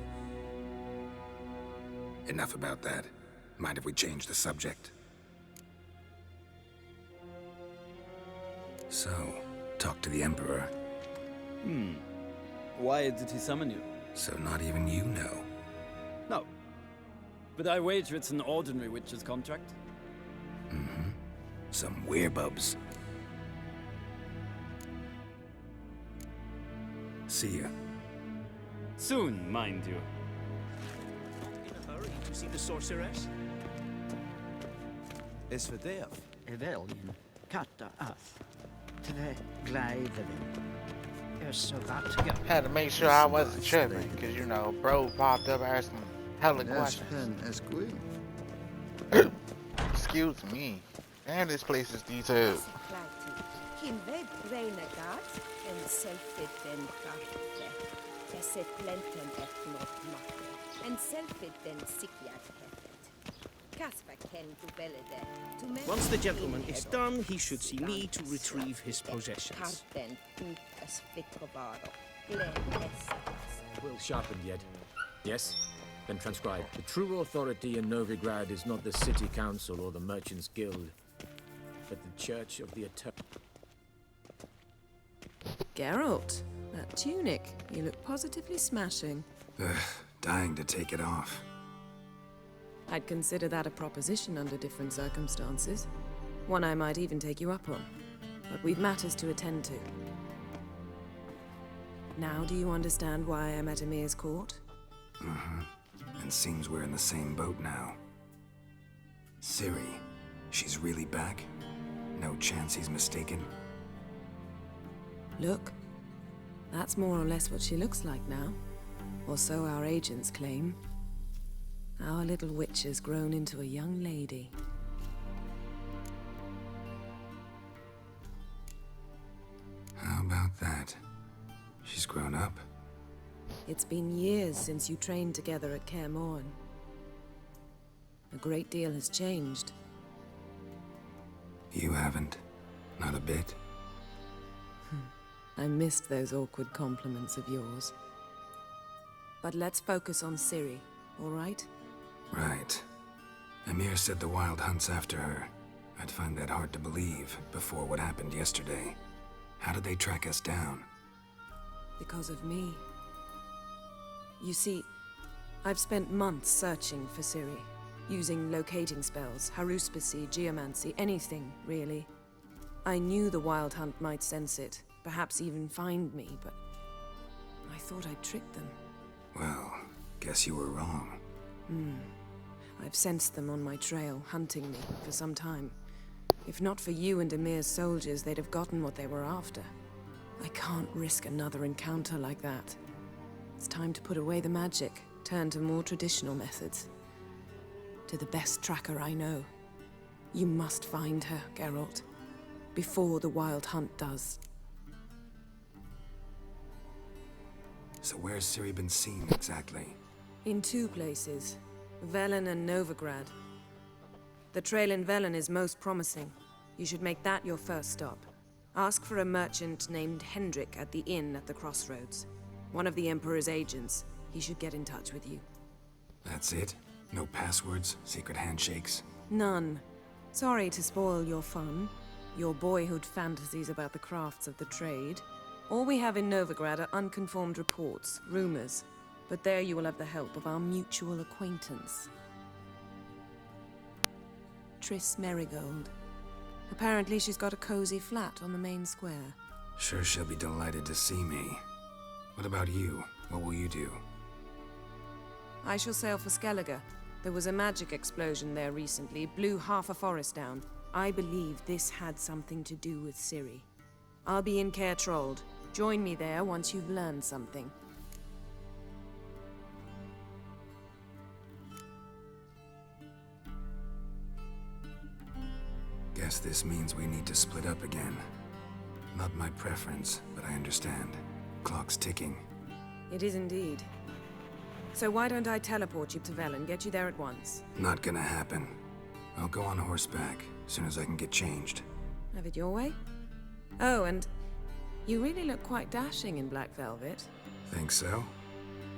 Enough about that. Mind if we change the subject? So, talk to the Emperor. Why did he summon you? So not even you know. No. But I wager it's an ordinary witch's contract. Mm-hmm. Some werebubs. See ya. Soon, mind you. In a hurry to see the sorceress? Is for death. Evelyn, katta af. Tve gleivelin. Så rätt. Had to make sure I wasn't tripping, because, you know, bro popped up asking hella questions. Excuse me. And this place is detailed. Kinve renegat en selfit den karte. Tesse plenten et not matte. En selfit den sikjat hefet. Kasper ken du belede. Once the gentleman is done, he should see me to retrieve his possessions. Karten ut as fickobaro. Will sharpened yet. Yes? Then transcribe. The true authority in Novigrad is not the city council or the merchants' guild, but the Church of the Eternal. Geralt, that tunic. You look positively smashing. Ugh, dying to take it off. I'd consider that a proposition under different circumstances. One I might even take you up on. But we've matters to attend to. Now do you understand why I'm at Emir's court? Mm-hmm. And seems we're in the same boat now. Ciri, she's really back? No chance he's mistaken? Look, that's more or less what she looks like now. Or so our agents claim. Our little witch has grown into a young lady. How about that? She's grown up. It's been years since you trained together at Kaer Morhen. A great deal has changed. You haven't. Not a bit. I missed those awkward compliments of yours. But let's focus on Ciri, all right? Right. Emir said the Wild Hunt's after her. I'd find that hard to believe before what happened yesterday. How did they track us down? Because of me. You see, I've spent months searching for Ciri, using locating spells, haruspicy, geomancy, anything, really. I knew the Wild Hunt might sense it, perhaps even find me, but I thought I'd tricked them. Well, guess you were wrong. I've sensed them on my trail, hunting me, for some time. If not for you and Emir's soldiers, they'd have gotten what they were after. I can't risk another encounter like that. It's time to put away the magic, turn to more traditional methods. To the best tracker I know. You must find her, Geralt. Before the Wild Hunt does. So where's Ciri been seen exactly? In two places. Velen and Novigrad. The trail in Velen is most promising. You should make that your first stop. Ask for a merchant named Hendrik at the inn at the crossroads. One of the Emperor's agents. He should get in touch with you. That's it? No passwords? Secret handshakes? None. Sorry to spoil your fun. Your boyhood fantasies about the crafts of the trade. All we have in Novigrad are unconformed reports, rumors. But there you will have the help of our mutual acquaintance. Triss Merigold. Apparently she's got a cozy flat on the main square. Sure she'll be delighted to see me. What about you? What will you do? I shall sail for Skellige. There was a magic explosion there recently, blew half a forest down. I believe this had something to do with Ciri. I'll be in Caer Trolde. Join me there once you've learned something. guess this means we need to split up again. Not my preference, but I understand. Clock's ticking. It is indeed. So why don't I teleport you to Velen, get you there at once? Not gonna happen. I'll go on horseback, as soon as I can get changed. Have it your way? Oh, and you really look quite dashing in black velvet. Think so?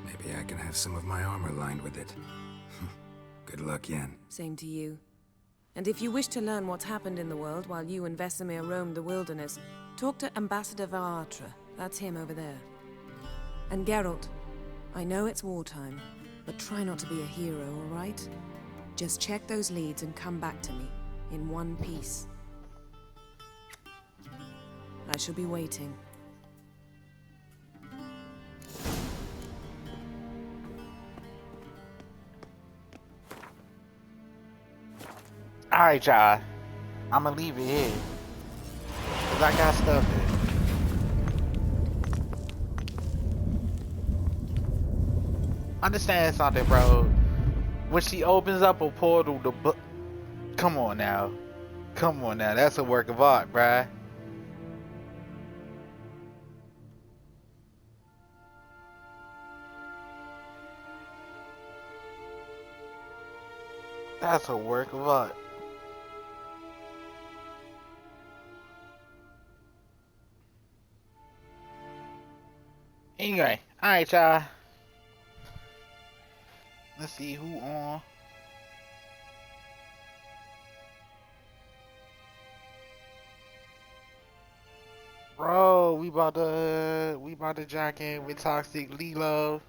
Maybe I can have some of my armor lined with it. Good luck, Yen. Same to you. And if you wish to learn what's happened in the world while you and Vesemir roamed the wilderness, talk to Ambassador Varatra. That's him over there. And Geralt, I know it's wartime, but try not to be a hero, all right? Just check those leads and come back to me, in one piece. I shall be waiting. Alright, y'all. I'ma leave it here. Cause I got stuff here. Understand something, bro. When she opens up a portal, come on now. Come on now. That's a work of art, bruh. That's a work of art. Anyway, alright, y'all. Let's see who on. Bro, we about to jack in with Toxic Lilo.